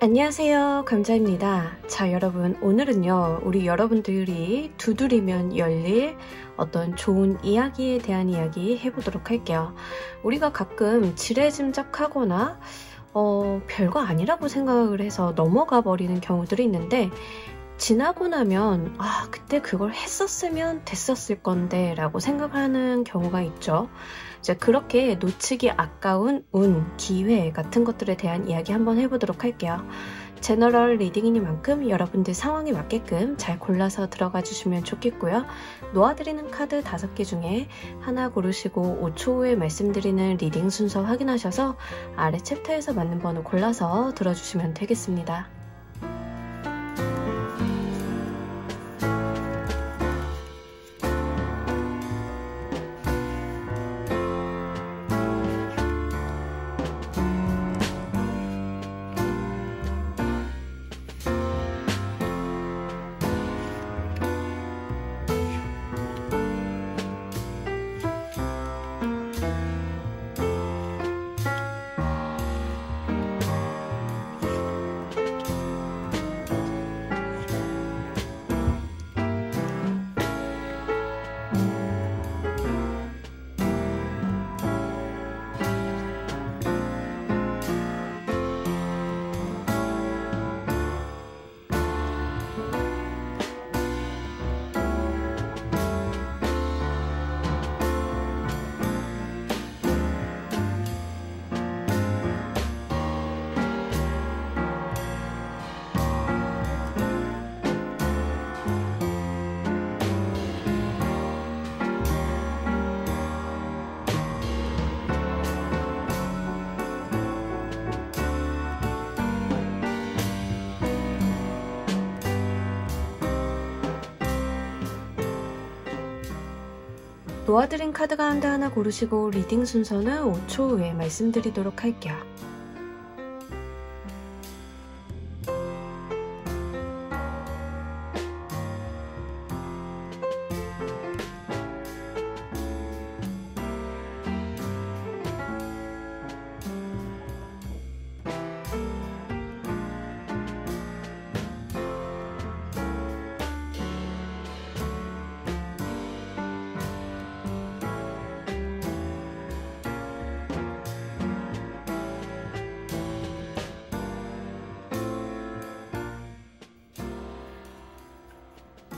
안녕하세요, 감자입니다. 자, 여러분, 오늘은요, 우리 여러분들이 두드리면 열릴 어떤 좋은 이야기에 대한 이야기 해보도록 할게요. 우리가 가끔 지레짐작하거나 별거 아니라고 생각을 해서 넘어가 버리는 경우들이 있는데, 지나고 나면 그때 그걸 했었으면 됐었을 건데 라고 생각하는 경우가 있죠. 이제 그렇게 놓치기 아까운 운, 기회 같은 것들에 대한 이야기 한번 해보도록 할게요. 제너럴 리딩이니만큼 여러분들 상황에 맞게끔 잘 골라서 들어가 주시면 좋겠고요. 놓아드리는 카드 5개 중에 하나 고르시고 5초 후에 말씀드리는 리딩 순서 확인하셔서 아래 챕터에서 맞는 번호 골라서 들어주시면 되겠습니다. 놓아드린 카드 가운데 하나 고르시고 리딩 순서는 5초 후에 말씀드리도록 할게요.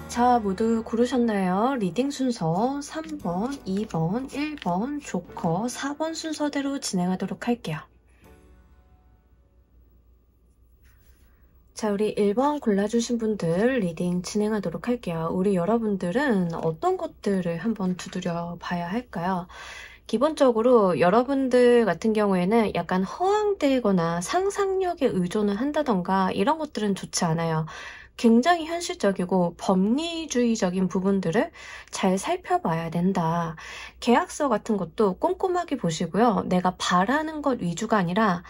자, 모두 고르셨나요? 리딩 순서 3번, 2번, 1번, 조커, 4번 순서대로 진행하도록 할게요. 자, 우리 1번 골라주신 분들 리딩 진행하도록 할게요. 우리 여러분들은 어떤 것들을 한번 두드려 봐야 할까요? 기본적으로 여러분들 같은 경우에는 약간 허황되거나 상상력에 의존을 한다던가 이런 것들은 좋지 않아요. 굉장히 현실적이고 법리주의적인 부분들을 잘 살펴봐야 된다. 계약서 같은 것도 꼼꼼하게 보시고요. 내가 바라는 것 위주가 아니라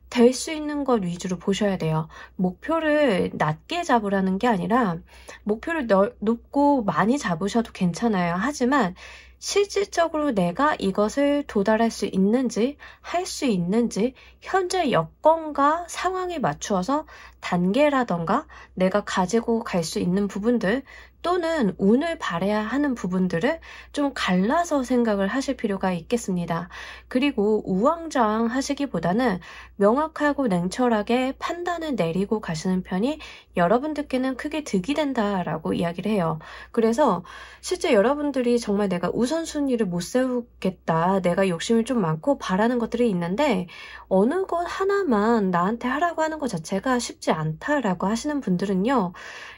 될 수 있는 것 위주로 보셔야 돼요. 목표를 낮게 잡으라는 게 아니라 목표를 높고 많이 잡으셔도 괜찮아요. 하지만 실질적으로 내가 이것을 도달할 수 있는지, 할 수 있는지, 현재 여건과 상황에 맞추어서 단계라던가 내가 가지고 갈 수 있는 부분들 또는 운을 발해야 하는 부분들을 좀 갈라서 생각을 하실 필요가 있겠습니다. 그리고 우왕좌왕 하시기보다는 명확하고 냉철하게 판단을 내리고 가시는 편이 여러분들께는 크게 득이 된다라고 이야기를 해요. 그래서 실제 여러분들이 정말 내가 우선순위를 못 세우겠다, 내가 욕심이 좀 많고 바라는 것들이 있는데 어느 것 하나만 나한테 하라고 하는 것 자체가 쉽지 않다라고 하시는 분들은요,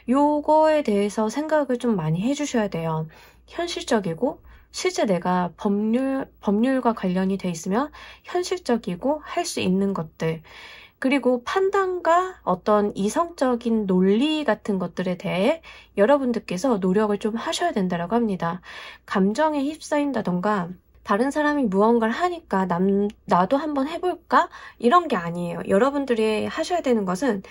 요거에 대해서 생각을 좀 많이 해주셔야 돼요. 현실적이고 실제 내가 법률과 관련이 돼 있으면 현실적이고 할 수 있는 것들, 그리고 판단과 어떤 이성적인 논리 같은 것들에 대해 여러분들께서 노력을 좀 하셔야 된다고 합니다. 감정에 휩싸인다던가 다른 사람이 무언가를 하니까 나도 한번 해볼까? 이런 게 아니에요. 여러분들이 하셔야 되는 것은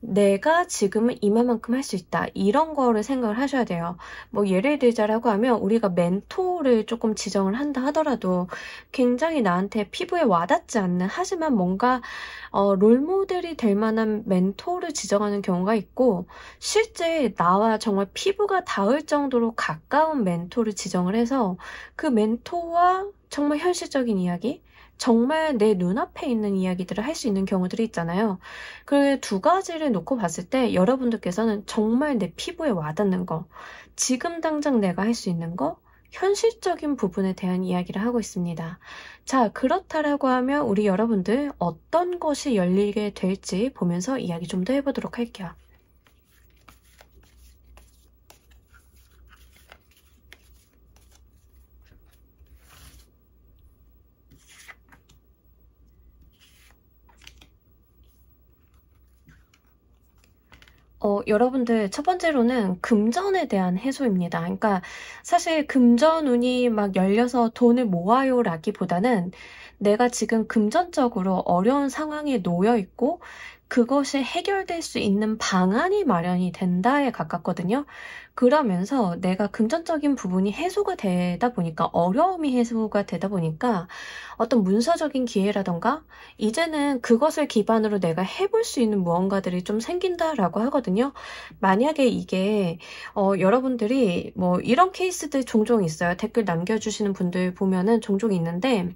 내가 지금은 이만큼 할 수 있다. 이런 거를 생각을 하셔야 돼요. 뭐 예를 들자라고 하면 우리가 멘토를 조금 지정을 한다 하더라도 굉장히 나한테 피부에 와닿지 않는, 하지만 뭔가 롤모델이 될 만한 멘토를 지정하는 경우가 있고, 실제 나와 정말 피부가 닿을 정도로 가까운 멘토를 지정을 해서 그 멘토와 정말 현실적인 이야기, 정말 내 눈앞에 있는 이야기들을 할 수 있는 경우들이 있잖아요. 그 두 가지를 놓고 봤을 때 여러분들께서는 정말 내 피부에 와닿는 거, 지금 당장 내가 할 수 있는 거, 현실적인 부분에 대한 이야기를 하고 있습니다. 자, 그렇다라고 하면 우리 여러분들 어떤 것이 열리게 될지 보면서 이야기 좀 더 해보도록 할게요. 여러분들 첫 번째로는 금전에 대한 해소입니다. 그러니까 사실 금전운이 막 열려서 돈을 모아요 라기보다는 내가 지금 금전적으로 어려운 상황에 놓여 있고 그것이 해결될 수 있는 방안이 마련이 된다에 가깝거든요. 그러면서 내가 금전적인 부분이 해소가 되다 보니까, 어려움이 해소가 되다 보니까 어떤 문서적인 기회라던가 이제는 그것을 기반으로 내가 해볼 수 있는 무언가들이 좀 생긴다라고 하거든요. 만약에 이게 여러분들이 뭐 이런 케이스들 종종 있어요. 댓글 남겨주시는 분들 보면은 종종 있는데,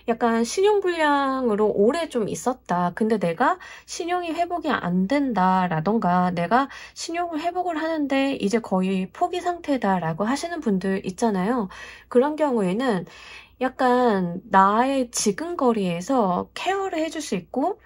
약간 신용불량으로 오래 좀 있었다. 근데 내가 신용이 회복이 안 된다라던가 내가 신용을 회복을 하는데 이제 거의 포기 상태다라고 하시는 분들 있잖아요. 그런 경우에는 약간 나의 지근거리에서 케어를 해줄 수 있고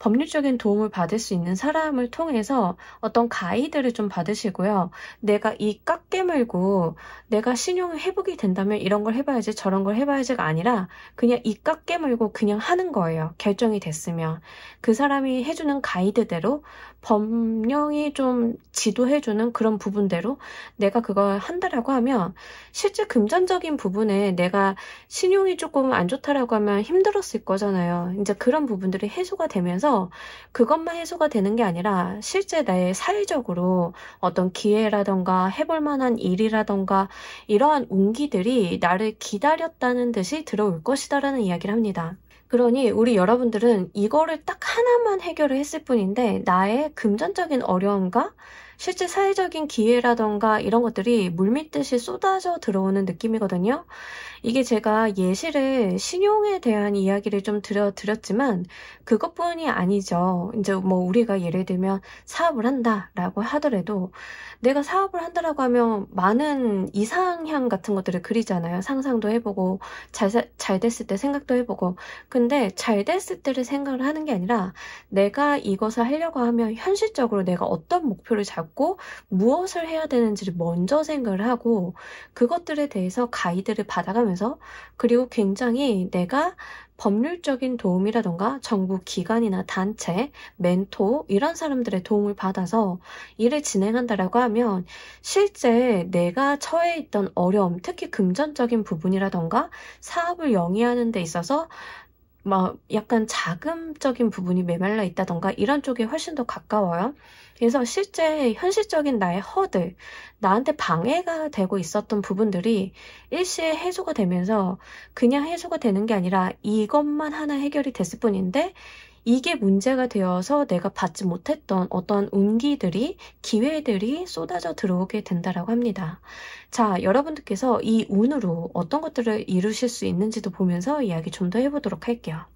법률적인 도움을 받을 수 있는 사람을 통해서 어떤 가이드를 좀 받으시고요. 내가 이 깎깨물고 내가 신용이 회복이 된다면 이런 걸 해봐야지 저런 걸 해봐야지가 아니라 그냥 이 깎깨물고 그냥 하는 거예요. 결정이 됐으면. 그 사람이 해주는 가이드대로, 법령이 좀 지도해주는 그런 부분대로 내가 그걸 한다라고 하면, 실제 금전적인 부분에 내가 신용이 조금 안 좋다라고 하면 힘들었을 거잖아요. 이제 그런 부분들이 해소가 되면서 그것만 해소가 되는 게 아니라 실제 나의 사회적으로 어떤 기회라던가 해볼 만한 일이라던가 이러한 운기들이 나를 기다렸다는 듯이 들어올 것이다라는 이야기를 합니다. 그러니 우리 여러분들은 이거를 딱 하나만 해결을 했을 뿐인데 나의 금전적인 어려움과 실제 사회적인 기회라던가 이런 것들이 물밀듯이 쏟아져 들어오는 느낌이거든요. 이게 제가 예시를 신용에 대한 이야기를 좀 드렸지만 그것뿐이 아니죠. 이제 뭐 우리가 예를 들면 사업을 한다라고 하더라도 내가 사업을 한다라고 하면 많은 이상향 같은 것들을 그리잖아요. 상상도 해보고 잘 됐을 때 생각도 해보고. 근데 잘 됐을 때를 생각을 하는 게 아니라 내가 이것을 하려고 하면 현실적으로 내가 어떤 목표를 잡고 무엇을 해야 되는지를 먼저 생각을 하고 그것들에 대해서 가이드를 받아가면서, 그리고 굉장히 내가 법률적인 도움이라던가 정부 기관이나 단체, 멘토 이런 사람들의 도움을 받아서 일을 진행한다라고 하면 실제 내가 처해 있던 어려움, 특히 금전적인 부분이라던가 사업을 영위하는 데 있어서 막 약간 자금적인 부분이 메말라 있다던가 이런 쪽에 훨씬 더 가까워요. 그래서 실제 현실적인 나의 허들, 나한테 방해가 되고 있었던 부분들이 일시에 해소가 되면서 그냥 해소가 되는 게 아니라 이것만 하나 해결이 됐을 뿐인데 이게 문제가 되어서 내가 받지 못했던 어떤 운기들이, 기회들이 쏟아져 들어오게 된다라고 합니다. 자, 여러분들께서 이 운으로 어떤 것들을 이루실 수 있는지도 보면서 이야기 좀 더 해보도록 할게요.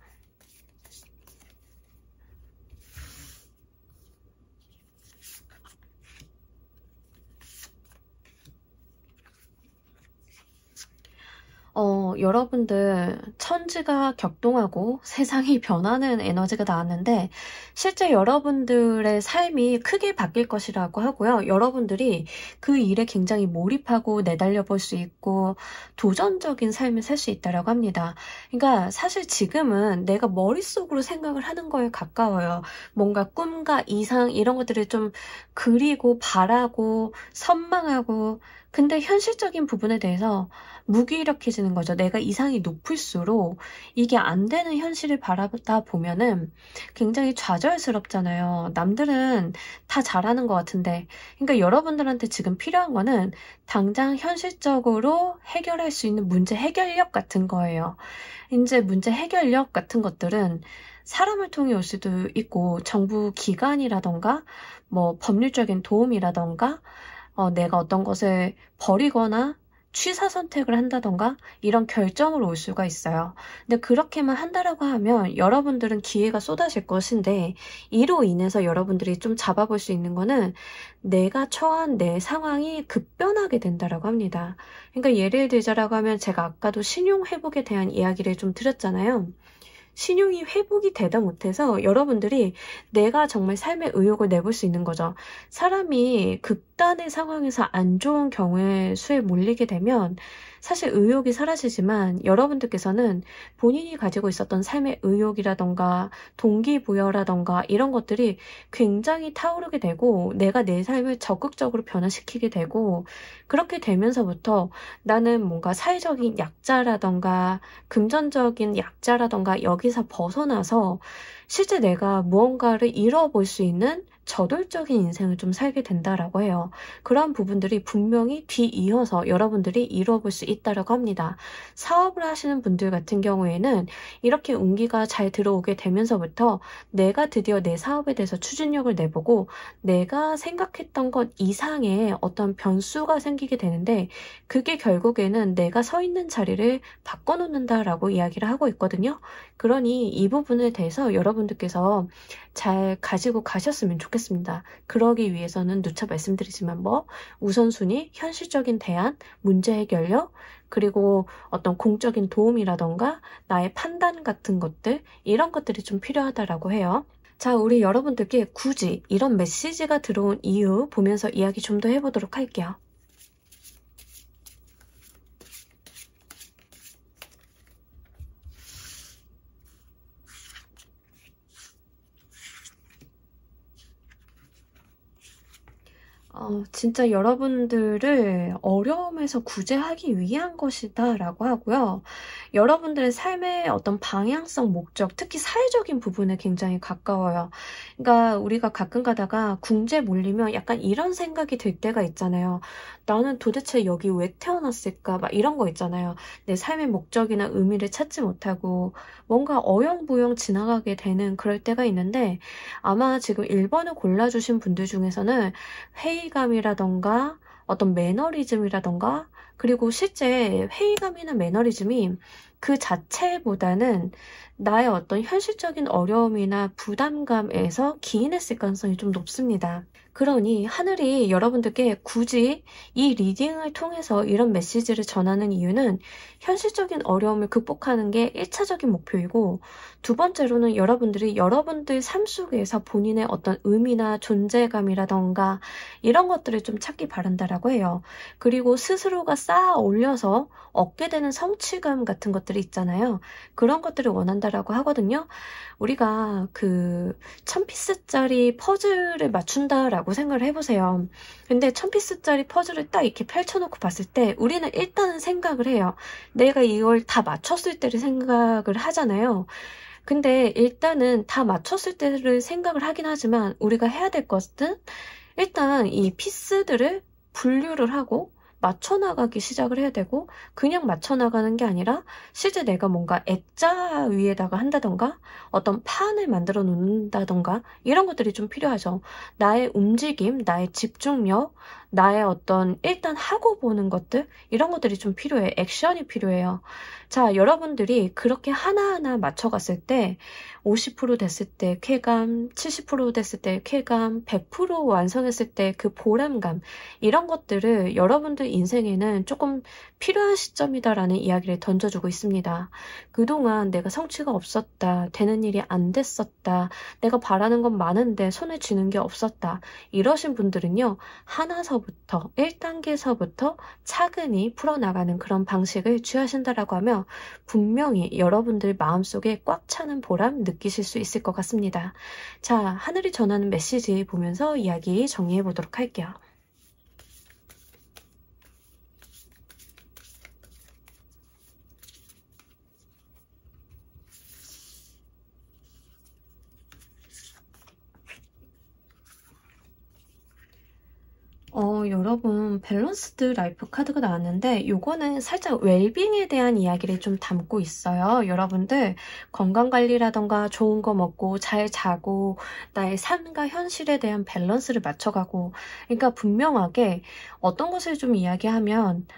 여러분들 천지가 격동하고 세상이 변하는 에너지가 나왔는데 실제 여러분들의 삶이 크게 바뀔 것이라고 하고요. 여러분들이 그 일에 굉장히 몰입하고 내달려 볼 수 있고 도전적인 삶을 살 수 있다고 합니다. 그러니까 사실 지금은 내가 머릿속으로 생각을 하는 거에 가까워요. 뭔가 꿈과 이상 이런 것들을 좀 그리고 바라고 선망하고, 근데 현실적인 부분에 대해서 무기력해지는 거죠. 내가 이상이 높을수록 이게 안 되는 현실을 바라보다 보면은 굉장히 좌절스럽잖아요. 남들은 다 잘하는 것 같은데. 그러니까 여러분들한테 지금 필요한 거는 당장 현실적으로 해결할 수 있는 문제 해결력 같은 거예요. 이제 문제 해결력 같은 것들은 사람을 통해 올 수도 있고, 정부 기관이라던가, 뭐 법률적인 도움이라던가, 내가 어떤 것을 버리거나 취사 선택을 한다던가 이런 결정으로 올 수가 있어요. 근데 그렇게만 한다라고 하면 여러분들은 기회가 쏟아질 것인데, 이로 인해서 여러분들이 좀 잡아볼 수 있는 거는 내가 처한 내 상황이 급변하게 된다라고 합니다. 그러니까 예를 들자라고 하면 제가 아까도 신용 회복에 대한 이야기를 좀 드렸잖아요. 신용이 회복이 되다 못해서 여러분들이 내가 정말 삶의 의욕을 내볼 수 있는 거죠. 사람이 극단의 상황에서 안 좋은 경우의 수에 몰리게 되면 사실 의욕이 사라지지만, 여러분들께서는 본인이 가지고 있었던 삶의 의욕이라던가 동기부여라던가 이런 것들이 굉장히 타오르게 되고 내가 내 삶을 적극적으로 변화시키게 되고, 그렇게 되면서부터 나는 뭔가 사회적인 약자라던가 금전적인 약자라던가 여기서 벗어나서 실제 내가 무언가를 이뤄볼 수 있는 저돌적인 인생을 좀 살게 된다라고 해요. 그런 부분들이 분명히 뒤이어서 여러분들이 이루어볼 수 있다라고 합니다. 사업을 하시는 분들 같은 경우에는 이렇게 운기가 잘 들어오게 되면서부터 내가 드디어 내 사업에 대해서 추진력을 내보고 내가 생각했던 것 이상의 어떤 변수가 생기게 되는데, 그게 결국에는 내가 서 있는 자리를 바꿔놓는다라고 이야기를 하고 있거든요. 그러니 이 부분에 대해서 여러분들께서 잘 가지고 가셨으면 좋겠습니다. 그러기 위해서는 누차 말씀드리지만 우선순위, 현실적인 대안, 문제 해결력, 그리고 어떤 공적인 도움이라던가 나의 판단 같은 것들, 이런 것들이 좀 필요하다라고 해요. 자, 우리 여러분들께 굳이 이런 메시지가 들어온 이유 보면서 이야기 좀 더 해보도록 할게요. 진짜 여러분들을 어려움에서 구제하기 위한 것이다 라고 하고요. 여러분들의 삶의 어떤 방향성, 목적, 특히 사회적인 부분에 굉장히 가까워요. 그러니까 우리가 가끔 가다가 궁지에 몰리면 약간 이런 생각이 들 때가 있잖아요. 나는 도대체 여기 왜 태어났을까? 막 이런 거 있잖아요. 내 삶의 목적이나 의미를 찾지 못하고 뭔가 어영부영 지나가게 되는 그럴 때가 있는데, 아마 지금 1번을 골라주신 분들 중에서는 회의감이라던가 어떤 매너리즘이라던가, 그리고 실제 회의감이나 매너리즘이 그 자체보다는 나의 어떤 현실적인 어려움이나 부담감에서 기인했을 가능성이 좀 높습니다. 그러니 하늘이 여러분들께 굳이 이 리딩을 통해서 이런 메시지를 전하는 이유는 현실적인 어려움을 극복하는 게 1차적인 목표이고, 두 번째로는 여러분들이 여러분들 삶 속에서 본인의 어떤 의미나 존재감이라던가 이런 것들을 좀 찾기 바란다라고 해요. 그리고 스스로가 쌓아 올려서 얻게 되는 성취감 같은 것들이 있잖아요. 그런 것들을 원한다라고 하거든요. 우리가 그 1000피스짜리 퍼즐을 맞춘다라고 생각을 해보세요. 근데 1000피스짜리 퍼즐을 딱 이렇게 펼쳐놓고 봤을 때 우리는 일단은 생각을 해요. 내가 이걸 다 맞췄을 때를 생각을 하잖아요. 근데 일단은 다 맞췄을 때를 생각을 하긴 하지만 우리가 해야 될 것은 일단 이 피스들을 분류를 하고 맞춰나가기 시작을 해야 되고, 그냥 맞춰나가는 게 아니라 실제 내가 뭔가 액자 위에다가 한다던가 어떤 판을 만들어 놓는다던가 이런 것들이 좀 필요하죠. 나의 움직임, 나의 집중력, 나의 어떤 일단 하고 보는 것들 이런 것들이 좀 필요해. 액션이 필요해요. 자, 여러분들이 그렇게 하나하나 맞춰갔을 때 50% 됐을 때 쾌감, 70% 됐을 때 쾌감, 100% 완성했을 때 그 보람감 이런 것들을 여러분들 인생에는 조금 필요한 시점이다라는 이야기를 던져주고 있습니다. 그동안 내가 성취가 없었다, 되는 일이 안 됐었다, 내가 바라는 건 많은데 손에 쥐는 게 없었다 이러신 분들은요, 하나서부터 1단계서부터 차근히 풀어나가는 그런 방식을 취하신다라고 하면 분명히 여러분들 마음속에 꽉 차는 보람 느끼실 수 있을 것 같습니다. 자, 하늘이 전하는 메시지 보면서 이야기 정리해 보도록 할게요. 여러분, 밸런스드 라이프 카드가 나왔는데 요거는 살짝 웰빙에 대한 이야기를 좀 담고 있어요. 여러분들 건강관리라던가 좋은 거 먹고 잘 자고 나의 삶과 현실에 대한 밸런스를 맞춰가고, 그러니까 분명하게 어떤 것을 좀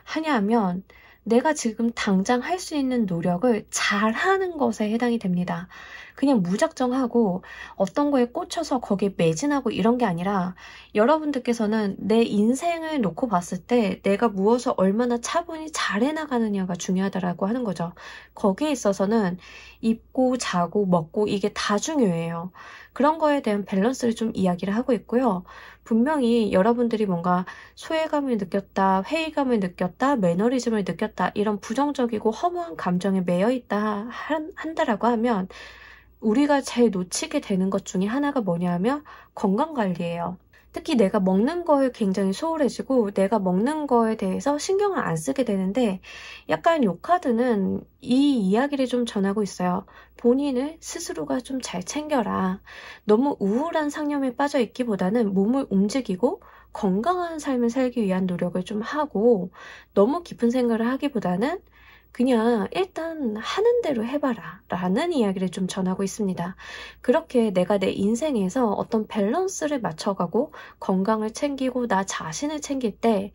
하냐면 내가 지금 당장 할 수 있는 노력을 잘하는 것에 해당이 됩니다. 그냥 무작정 하고 어떤 거에 꽂혀서 거기에 매진하고 이런 게 아니라, 여러분들께서는 내 인생을 놓고 봤을 때 내가 무엇을 얼마나 차분히 잘 해나가느냐가 중요하다라고 하는 거죠. 거기에 있어서는 입고 자고 먹고 이게 다 중요해요. 그런 거에 대한 밸런스를 좀 이야기를 하고 있고요. 분명히 여러분들이 뭔가 소외감을 느꼈다, 회의감을 느꼈다, 매너리즘을 느꼈다 이런 부정적이고 허무한 감정에 매여 있다 한다라고 하면, 우리가 제일 놓치게 되는 것 중에 하나가 뭐냐 하면 건강관리예요. 특히 내가 먹는 거에 굉장히 소홀해지고 내가 먹는 거에 대해서 신경을 안 쓰게 되는데, 약간 요 카드는 이 이야기를 좀 전하고 있어요. 본인을 스스로가 좀 잘 챙겨라. 너무 우울한 상념에 빠져 있기보다는 몸을 움직이고 건강한 삶을 살기 위한 노력을 좀 하고, 너무 깊은 생각을 하기보다는 그냥 일단 하는 대로 해봐라 라는 이야기를 좀 전하고 있습니다. 그렇게 내가 내 인생에서 어떤 밸런스를 맞춰가고 건강을 챙기고 나 자신을 챙길 때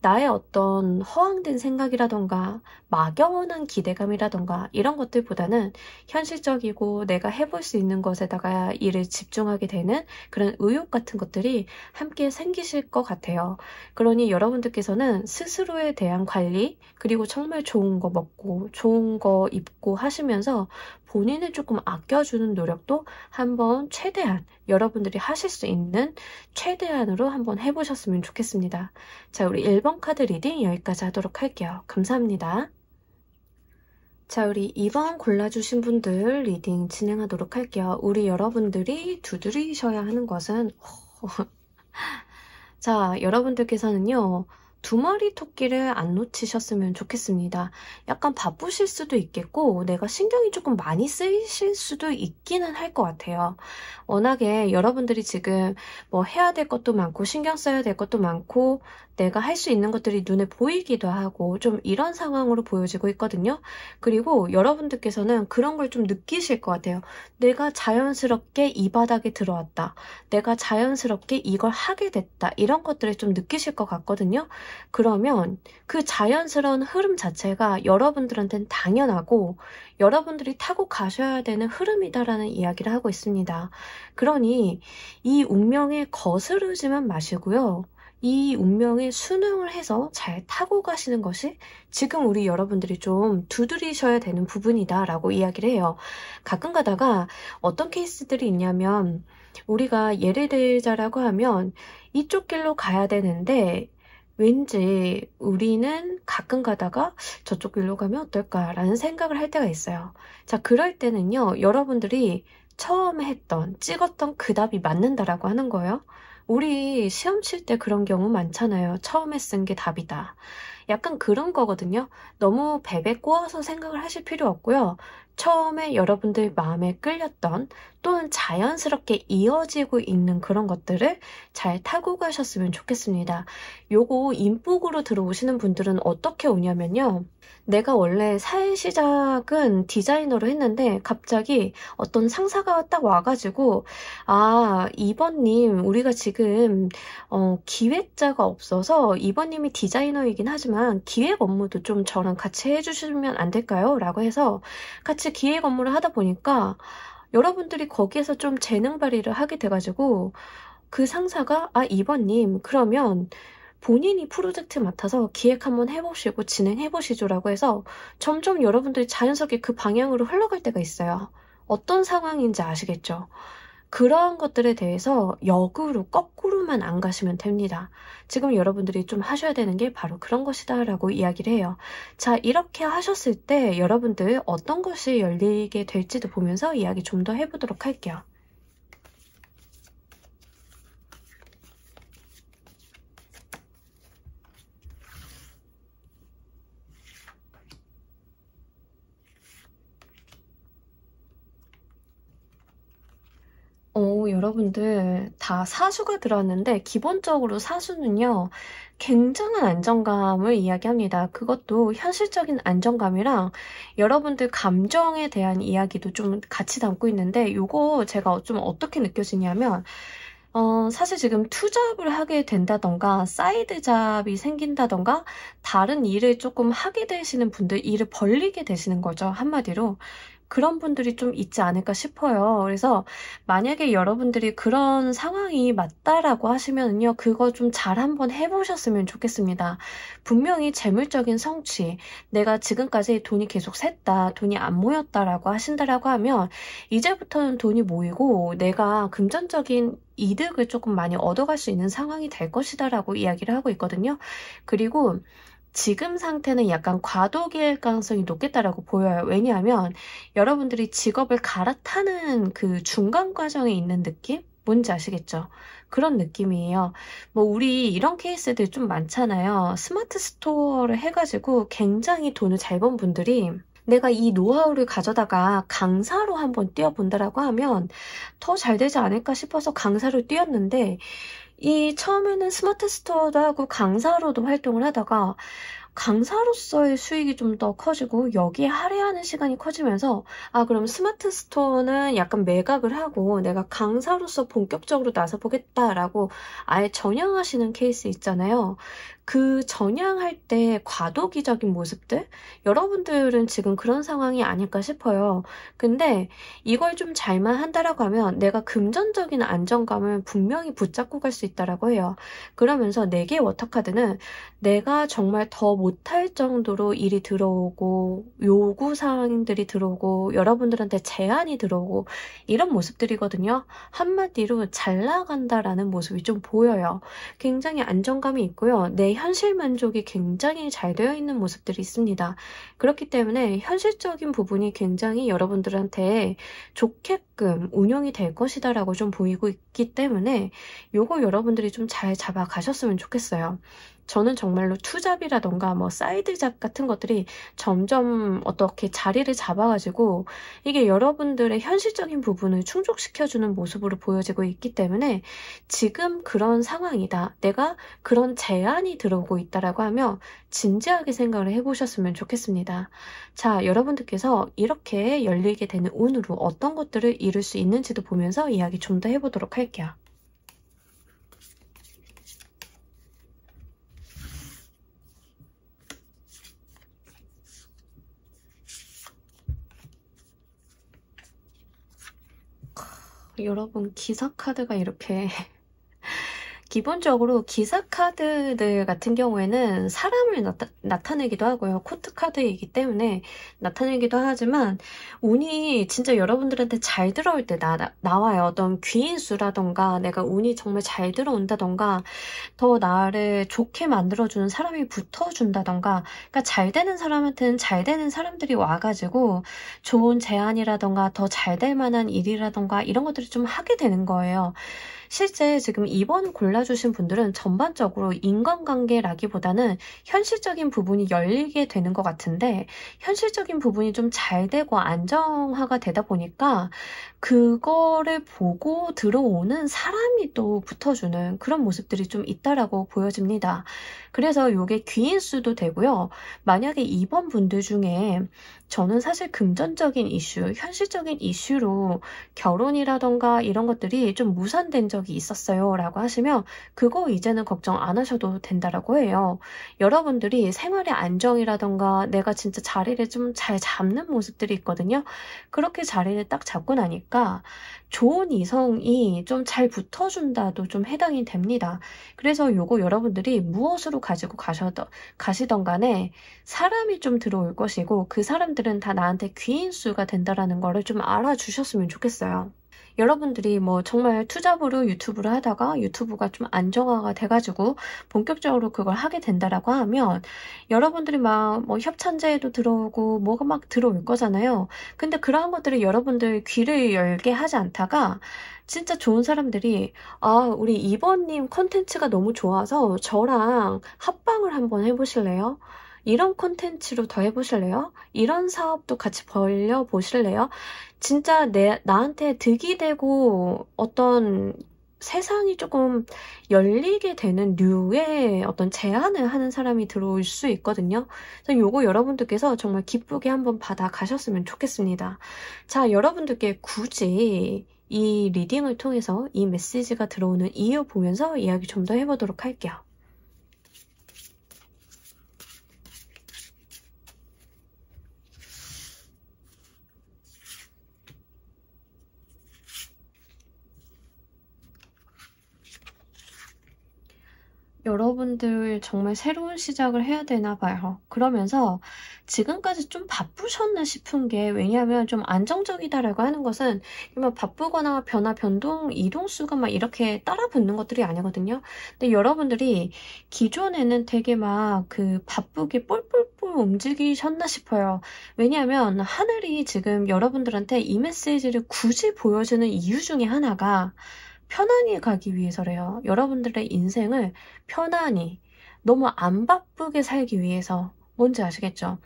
나의 어떤 허황된 생각이라던가 막연한 기대감이라던가 이런 것들보다는 현실적이고 내가 해볼 수 있는 것에다가 일을 집중하게 되는 그런 의욕 같은 것들이 함께 생기실 것 같아요. 그러니 여러분들께서는 스스로에 대한 관리, 그리고 정말 좋은 거 먹고 좋은 거 입고 하시면서 본인을 조금 아껴주는 노력도 한번 최대한 여러분들이 하실 수 있는 최대한으로 한번 해보셨으면 좋겠습니다. 자, 우리 1번 카드 리딩 여기까지 하도록 할게요. 감사합니다. 자, 우리 2번 골라주신 분들 리딩 진행하도록 할게요. 우리 여러분들이 두드리셔야 하는 것은 자, 여러분들께서는요, 2마리 토끼를 안 놓치셨으면 좋겠습니다. 약간 바쁘실 수도 있겠고 내가 신경이 조금 많이 쓰이실 수도 있기는 할 것 같아요. 워낙에 여러분들이 지금 뭐 해야 될 것도 많고 신경 써야 될 것도 많고 내가 할 수 있는 것들이 눈에 보이기도 하고 좀 이런 상황으로 보여지고 있거든요. 그리고 여러분들께서는 그런 걸 좀 느끼실 것 같아요. 내가 자연스럽게 이 바닥에 들어왔다. 내가 자연스럽게 이걸 하게 됐다. 이런 것들을 좀 느끼실 것 같거든요. 그러면 그 자연스러운 흐름 자체가 여러분들한테는 당연하고 여러분들이 타고 가셔야 되는 흐름이다라는 이야기를 하고 있습니다. 그러니 이 운명에 거스르지만 마시고요. 이 운명에 순응을 해서 잘 타고 가시는 것이 지금 우리 여러분들이 좀 두드리셔야 되는 부분이다 라고 이야기를 해요. 가끔 가다가 어떤 케이스들이 있냐면, 우리가 예를 들자라고 하면 이쪽 길로 가야 되는데 왠지 우리는 가끔 가다가 저쪽 길로 가면 어떨까라는 생각을 할 때가 있어요. 자, 그럴 때는요, 여러분들이 처음에 찍었던 그 답이 맞는다라고 하는 거예요. 우리 시험 칠 때 그런 경우 많잖아요. 처음에 쓴 게 답이다. 약간 그런 거거든요. 너무 베베 꼬아서 생각을 하실 필요 없고요. 처음에 여러분들 마음에 끌렸던 또한 자연스럽게 이어지고 있는 그런 것들을 잘 타고 가셨으면 좋겠습니다. 요거 인복으로 들어오시는 분들은 어떻게 오냐면요. 내가 원래 사회 시작은 디자이너로 했는데 갑자기 어떤 상사가 딱 와가지고 아, 이번님 우리가 지금 기획자가 없어서 이번님이 디자이너이긴 하지만 기획 업무도 좀 저랑 같이 해주시면 안 될까요? 라고 해서 같이 기획 업무를 하다 보니까 여러분들이 거기에서 좀 재능 발휘를 하게 돼가지고 그 상사가 아, 이번님 그러면 본인이 프로젝트 맡아서 기획 한번 해보시고 진행해보시죠 라고 해서 점점 여러분들이 자연스럽게 그 방향으로 흘러갈 때가 있어요. 어떤 상황인지 아시겠죠? 그러한 것들에 대해서 역으로 거꾸로만 안 가시면 됩니다. 지금 여러분들이 좀 하셔야 되는 게 바로 그런 것이다 라고 이야기를 해요. 자, 이렇게 하셨을 때 여러분들 어떤 것이 열리게 될지도 보면서 이야기 좀 더 해보도록 할게요. 여러분들 다 사수가 들어왔는데 기본적으로 사수는요. 굉장한 안정감을 이야기합니다. 그것도 현실적인 안정감이랑 여러분들 감정에 대한 이야기도 좀 같이 담고 있는데 요거 제가 좀 어떻게 느껴지냐면 사실 지금 투잡을 하게 된다던가 사이드 잡이 생긴다던가 다른 일을 조금 하게 되시는 분들 일을 벌리게 되시는 거죠. 한마디로. 그런 분들이 좀 있지 않을까 싶어요. 그래서 만약에 여러분들이 그런 상황이 맞다라고 하시면요. 그거 좀 잘 한번 해보셨으면 좋겠습니다. 분명히 재물적인 성취, 내가 지금까지 돈이 계속 샜다, 돈이 안 모였다라고 하신다라고 하면 이제부터는 돈이 모이고 내가 금전적인 이득을 조금 많이 얻어갈 수 있는 상황이 될 것이다라고 이야기를 하고 있거든요. 그리고 지금 상태는 약간 과도기일 가능성이 높겠다라고 보여요. 왜냐하면 여러분들이 직업을 갈아타는 그 중간 과정에 있는 느낌? 뭔지 아시겠죠? 그런 느낌이에요. 뭐 우리 이런 케이스들 좀 많잖아요. 스마트 스토어를 해가지고 굉장히 돈을 잘 번 분들이 내가 이 노하우를 가져다가 강사로 한번 뛰어본다라고 하면 더 잘 되지 않을까 싶어서 강사로 뛰었는데 이 처음에는 스마트 스토어도 하고 강사로도 활동을 하다가 강사로서의 수익이 좀 더 커지고 여기에 할애하는 시간이 커지면서 아 그럼 스마트 스토어는 약간 매각을 하고 내가 강사로서 본격적으로 나서보겠다라고 아예 전향하시는 케이스 있잖아요. 그 전향할 때 과도기적인 모습들? 여러분들은 지금 그런 상황이 아닐까 싶어요. 근데 이걸 좀 잘만 한다라고 하면 내가 금전적인 안정감을 분명히 붙잡고 갈 수 있다라고 해요. 그러면서 4개의 워터카드는 내가 정말 더 못할 정도로 일이 들어오고 요구사항들이 들어오고 여러분들한테 제한이 들어오고 이런 모습들이거든요. 한마디로 잘 나간다라는 모습이 좀 보여요. 굉장히 안정감이 있고요. 내 현실 만족이 굉장히 잘 되어 있는 모습들이 있습니다. 그렇기 때문에 현실적인 부분이 굉장히 여러분들한테 좋게끔 운용이 될 것이다 라고 좀 보이고 있기 때문에 요거 여러분들이 좀 잘 잡아가셨으면 좋겠어요. 저는 정말로 투잡이라던가 뭐 사이드잡 같은 것들이 점점 어떻게 자리를 잡아가지고 이게 여러분들의 현실적인 부분을 충족시켜주는 모습으로 보여지고 있기 때문에 지금 그런 상황이다. 내가 그런 제안이 들어오고 있다라고 하면 진지하게 생각을 해보셨으면 좋겠습니다. 자, 여러분들께서 이렇게 열리게 되는 운으로 어떤 것들을 이룰 수 있는지도 보면서 이야기 좀 더 해보도록 할게요. 여러분 기사 카드가 이렇게 기본적으로 기사 카드들 같은 경우에는 사람을 나타내기도 하고요. 코트 카드이기 때문에 나타내기도 하지만 운이 진짜 여러분들한테 잘 들어올 때 나와요. 어떤 귀인수라던가 내가 운이 정말 잘 들어온다던가 더 나를 좋게 만들어주는 사람이 붙어준다던가 그러니까 잘 되는 사람한테는 잘 되는 사람들이 와가지고 좋은 제안이라던가 더 잘 될 만한 일이라던가 이런 것들을 좀 하게 되는 거예요. 실제 지금 2번 골라주신 분들은 전반적으로 인간관계라기보다는 현실적인 부분이 열리게 되는 것 같은데, 현실적인 부분이 좀 잘 되고 안정화가 되다 보니까 그거를 보고 들어오는 사람이 또 붙어주는 그런 모습들이 좀 있다라고 보여집니다. 그래서 이게 귀인수도 되고요. 만약에 2번 분들 중에 저는 사실 금전적인 이슈, 현실적인 이슈로 결혼이라던가 이런 것들이 좀 무산된 적이 있었어요 라고 하시면 그거 이제는 걱정 안 하셔도 된다라고 해요. 여러분들이 생활의 안정이라던가 내가 진짜 자리를 좀 잘 잡는 모습들이 있거든요. 그렇게 자리를 딱 잡고 나니까 좋은 이성이 좀 잘 붙어준다도 좀 해당이 됩니다. 그래서 요거 여러분들이 무엇으로 가지고 가시던 간에 사람이 좀 들어올 것이고 그 사람들은 다 나한테 귀인수가 된다라는 거를 좀 알아주셨으면 좋겠어요. 여러분들이 뭐 정말 투잡으로 유튜브를 하다가 유튜브가 좀 안정화가 돼가지고 본격적으로 그걸 하게 된다라고 하면 여러분들이 막 뭐 협찬제에도 들어오고 뭐가 막 들어올 거잖아요. 근데 그러한 것들이 여러분들 귀를 열게 하지 않다가 진짜 좋은 사람들이 우리 이번님 콘텐츠가 너무 좋아서 저랑 합방을 한번 해보실래요? 이런 콘텐츠로 더 해보실래요? 이런 사업도 같이 벌려보실래요? 진짜 나한테 득이 되고 어떤 세상이 조금 열리게 되는 류의 어떤 제안을 하는 사람이 들어올 수 있거든요. 그래서 요거 여러분들께서 정말 기쁘게 한번 받아 가셨으면 좋겠습니다. 자, 여러분들께 굳이 이 리딩을 통해서 이 메시지가 들어오는 이유 보면서 이야기 좀 더 해보도록 할게요. 여러분들 정말 새로운 시작을 해야 되나 봐요. 그러면서 지금까지 좀 바쁘셨나 싶은 게, 왜냐하면 좀 안정적이다라고 하는 것은 막 바쁘거나 변화, 변동, 이동수가 막 이렇게 따라 붙는 것들이 아니거든요. 근데 여러분들이 기존에는 되게 막 그 바쁘게 뿔뿔뿔 움직이셨나 싶어요. 왜냐하면 하늘이 지금 여러분들한테 이 메시지를 굳이 보여주는 이유 중에 하나가 편안히 가기 위해서래요. 여러분들의 인생을 편안히, 너무 안 바쁘게 살기 위해서. 뭔지 아시겠죠?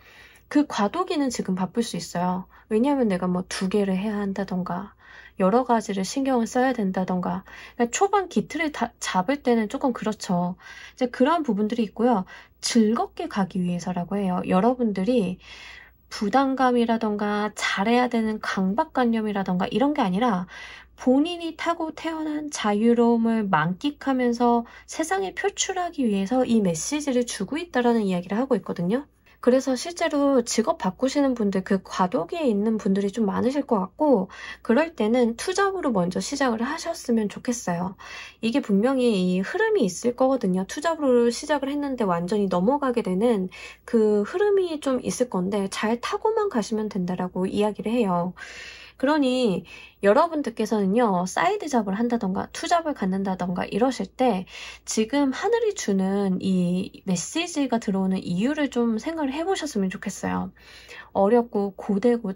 그 과도기는 지금 바쁠 수 있어요. 왜냐하면 내가 뭐 2개를 해야 한다던가 여러 가지를 신경을 써야 된다던가, 그러니까 초반 기틀을 잡을 때는 조금 그렇죠. 이제 그런 부분들이 있고요. 즐겁게 가기 위해서라고 해요. 여러분들이 부담감이라던가 잘해야 되는 강박관념이라던가 이런 게 아니라 본인이 타고 태어난 자유로움을 만끽하면서 세상에 표출하기 위해서 이 메시지를 주고 있다라는 이야기를 하고 있거든요. 그래서 실제로 직업 바꾸시는 분들, 그 과도기에 있는 분들이 좀 많으실 것 같고, 그럴 때는 투잡으로 먼저 시작을 하셨으면 좋겠어요. 이게 분명히 이 흐름이 있을 거거든요. 투잡으로 시작을 했는데 완전히 넘어가게 되는 그 흐름이 좀 있을 건데 잘 타고만 가시면 된다라고 이야기를 해요. 그러니 여러분들께서는요, 사이드 잡을 한다던가 투잡을 갖는다던가 이러실 때 지금 하늘이 주는 이 메시지가 들어오는 이유를 좀 생각을 해보셨으면 좋겠어요. 어렵고 고되고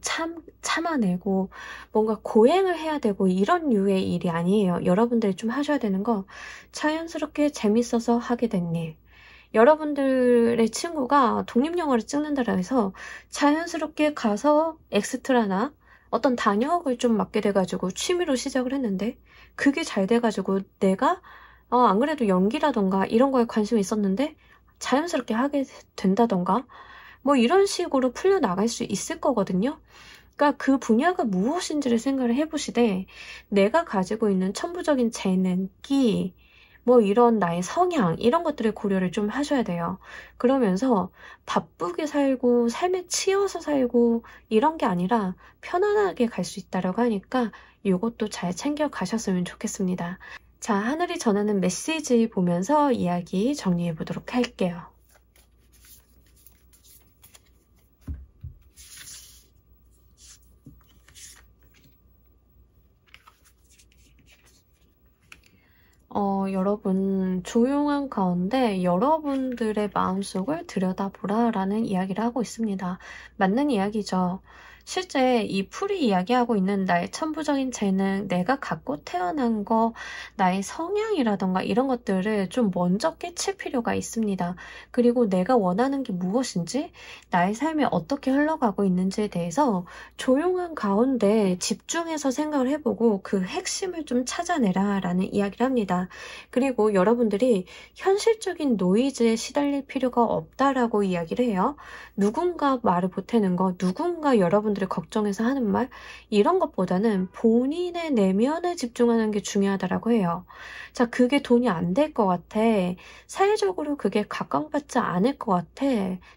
참아내고 뭔가 고행을 해야 되고 이런 류의 일이 아니에요. 여러분들이 좀 하셔야 되는 거, 자연스럽게 재밌어서 하게 된 일. 여러분들의 친구가 독립영화를 찍는다라 해서 자연스럽게 가서 엑스트라나 어떤 단역을 좀 맡게 돼가지고 취미로 시작을 했는데 그게 잘 돼가지고 내가 안 그래도 연기라던가 이런 거에 관심이 있었는데 자연스럽게 하게 된다던가 뭐 이런 식으로 풀려나갈 수 있을 거거든요. 그러니까 그 분야가 무엇인지를 생각을 해보시되 내가 가지고 있는 천부적인 재능, 끼, 뭐 이런 나의 성향 이런 것들을 고려를 좀 하셔야 돼요. 그러면서 바쁘게 살고 삶에 치여서 살고 이런 게 아니라 편안하게 갈 수 있다라고 하니까 이것도 잘 챙겨 가셨으면 좋겠습니다. 자, 하늘이 전하는 메시지 보면서 이야기 정리해 보도록 할게요. 여러분, 조용한 가운데 여러분들의 마음속을 들여다보라 라는 이야기를 하고 있습니다. 맞는 이야기죠. 실제 이 풀이 이야기하고 있는 나의 천부적인 재능, 내가 갖고 태어난 거, 나의 성향이라던가 이런 것들을 좀 먼저 깨칠 필요가 있습니다. 그리고 내가 원하는 게 무엇인지, 나의 삶이 어떻게 흘러가고 있는지에 대해서 조용한 가운데 집중해서 생각을 해보고 그 핵심을 좀 찾아내라 라는 이야기를 합니다. 그리고 여러분들이 현실적인 노이즈에 시달릴 필요가 없다라고 이야기를 해요. 누군가 말을 보태는 거, 누군가 여러분들을 걱정해서 하는 말, 이런 것보다는 본인의 내면에 집중하는 게 중요하다라고 해요. 자, 그게 돈이 안 될 것 같아. 사회적으로 그게 각광받지 않을 것 같아.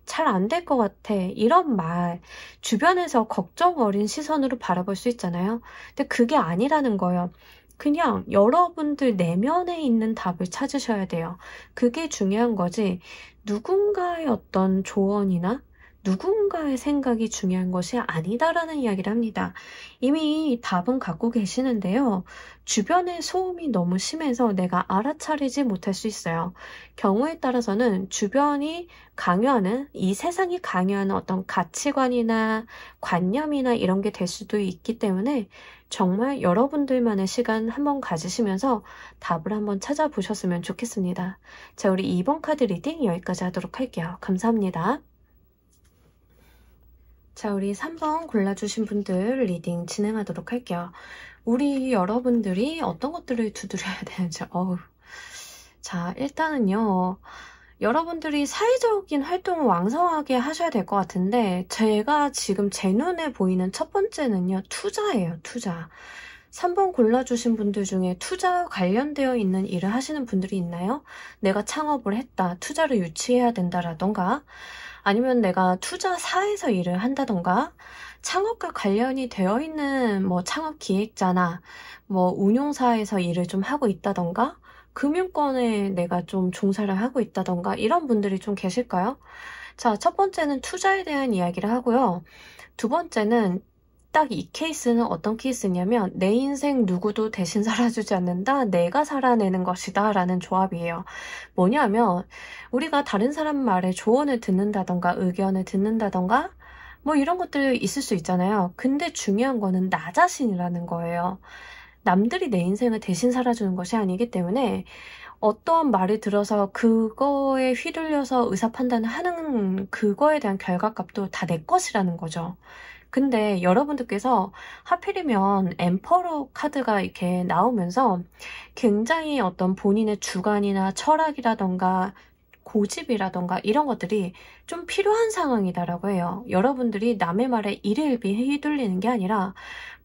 잘 안 될 것 같아. 이런 말, 주변에서 걱정 어린 시선으로 바라볼 수 있잖아요. 근데 그게 아니라는 거예요. 그냥 여러분들 내면에 있는 답을 찾으셔야 돼요. 그게 중요한 거지. 누군가의 어떤 조언이나 누군가의 생각이 중요한 것이 아니다라는 이야기를 합니다. 이미 답은 갖고 계시는데요. 주변의 소음이 너무 심해서 내가 알아차리지 못할 수 있어요. 경우에 따라서는 주변이 강요하는, 이 세상이 강요하는 어떤 가치관이나 관념이나 이런 게 될 수도 있기 때문에 정말 여러분들만의 시간 한번 가지시면서 답을 한번 찾아보셨으면 좋겠습니다. 자, 우리 2번 카드 리딩 여기까지 하도록 할게요. 감사합니다. 자, 우리 3번 골라주신 분들 리딩 진행하도록 할게요. 우리 여러분들이 어떤 것들을 두드려야 되는지, 자, 일단은요. 여러분들이 사회적인 활동을 왕성하게 하셔야 될 것 같은데 제가 지금 제 눈에 보이는 첫 번째는요. 투자예요. 투자. 3번 골라주신 분들 중에 투자와 관련되어 있는 일을 하시는 분들이 있나요? 내가 창업을 했다. 투자를 유치해야 된다라던가 아니면 내가 투자사에서 일을 한다던가 창업과 관련이 되어 있는 뭐 창업 기획자나 뭐 운용사에서 일을 좀 하고 있다던가 금융권에 내가 좀 종사를 하고 있다던가 이런 분들이 좀 계실까요? 자, 첫 번째는 투자에 대한 이야기를 하고요. 두 번째는 딱 이 케이스는 어떤 케이스냐면 내 인생 누구도 대신 살아주지 않는다. 내가 살아내는 것이다. 라는 조합이에요. 뭐냐면 우리가 다른 사람 말에 조언을 듣는다던가 의견을 듣는다던가 뭐 이런 것들 있을 수 있잖아요. 근데 중요한 거는 나 자신이라는 거예요. 남들이 내 인생을 대신 살아주는 것이 아니기 때문에 어떠한 말을 들어서 그거에 휘둘려서 의사 판단을 하는 그거에 대한 결과값도 다 내 것이라는 거죠. 근데 여러분들께서 하필이면 엠퍼러 카드가 이렇게 나오면서 굉장히 어떤 본인의 주관이나 철학이라던가 고집이라던가 이런 것들이 좀 필요한 상황이다라고 해요. 여러분들이 남의 말에 일일비 휘둘리는 게 아니라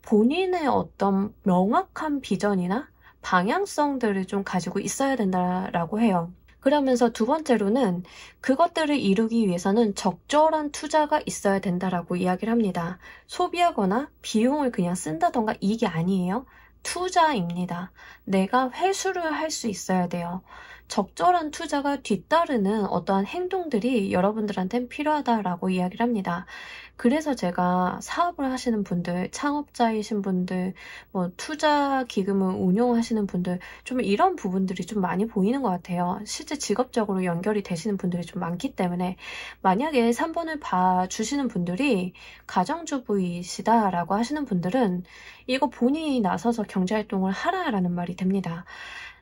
본인의 어떤 명확한 비전이나 방향성들을 좀 가지고 있어야 된다라고 해요. 그러면서 두 번째로는 그것들을 이루기 위해서는 적절한 투자가 있어야 된다라고 이야기를 합니다. 소비하거나 비용을 그냥 쓴다던가 이게 아니에요. 투자입니다. 내가 회수를 할 수 있어야 돼요. 적절한 투자가 뒤따르는 어떠한 행동들이 여러분들한테는 필요하다라고 이야기를 합니다. 그래서 제가 사업을 하시는 분들, 창업자이신 분들, 뭐 투자 기금을 운용하시는 분들 좀 이런 부분들이 좀 많이 보이는 것 같아요. 실제 직업적으로 연결이 되시는 분들이 좀 많기 때문에 만약에 3번을 봐주시는 분들이 가정주부이시다라고 하시는 분들은 이거 본인이 나서서 경제활동을 하라라는 말이 됩니다.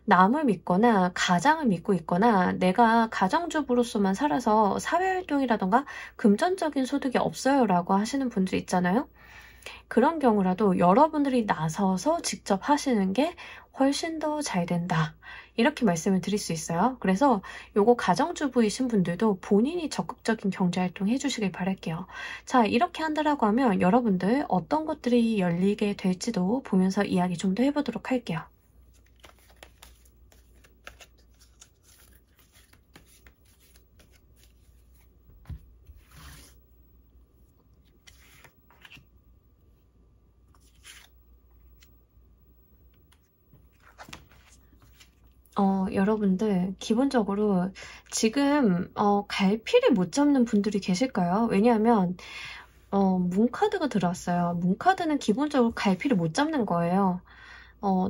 남을 믿거나 가장을 믿고 있거나 내가 가정주부로서만 살아서 사회활동이라던가 금전적인 소득이 없어요 라고 하시는 분들 있잖아요. 그런 경우라도 여러분들이 나서서 직접 하시는 게 훨씬 더 잘 된다. 이렇게 말씀을 드릴 수 있어요. 그래서 요거 가정주부이신 분들도 본인이 적극적인 경제활동 해주시길 바랄게요. 자, 이렇게 한다라고 하면 여러분들 어떤 것들이 열리게 될지도 보면서 이야기 좀 더 해보도록 할게요. 여러분들 기본적으로 지금 갈피를 못 잡는 분들이 계실까요? 왜냐하면 문카드가 들어왔어요. 문카드는 기본적으로 갈피를 못 잡는 거예요.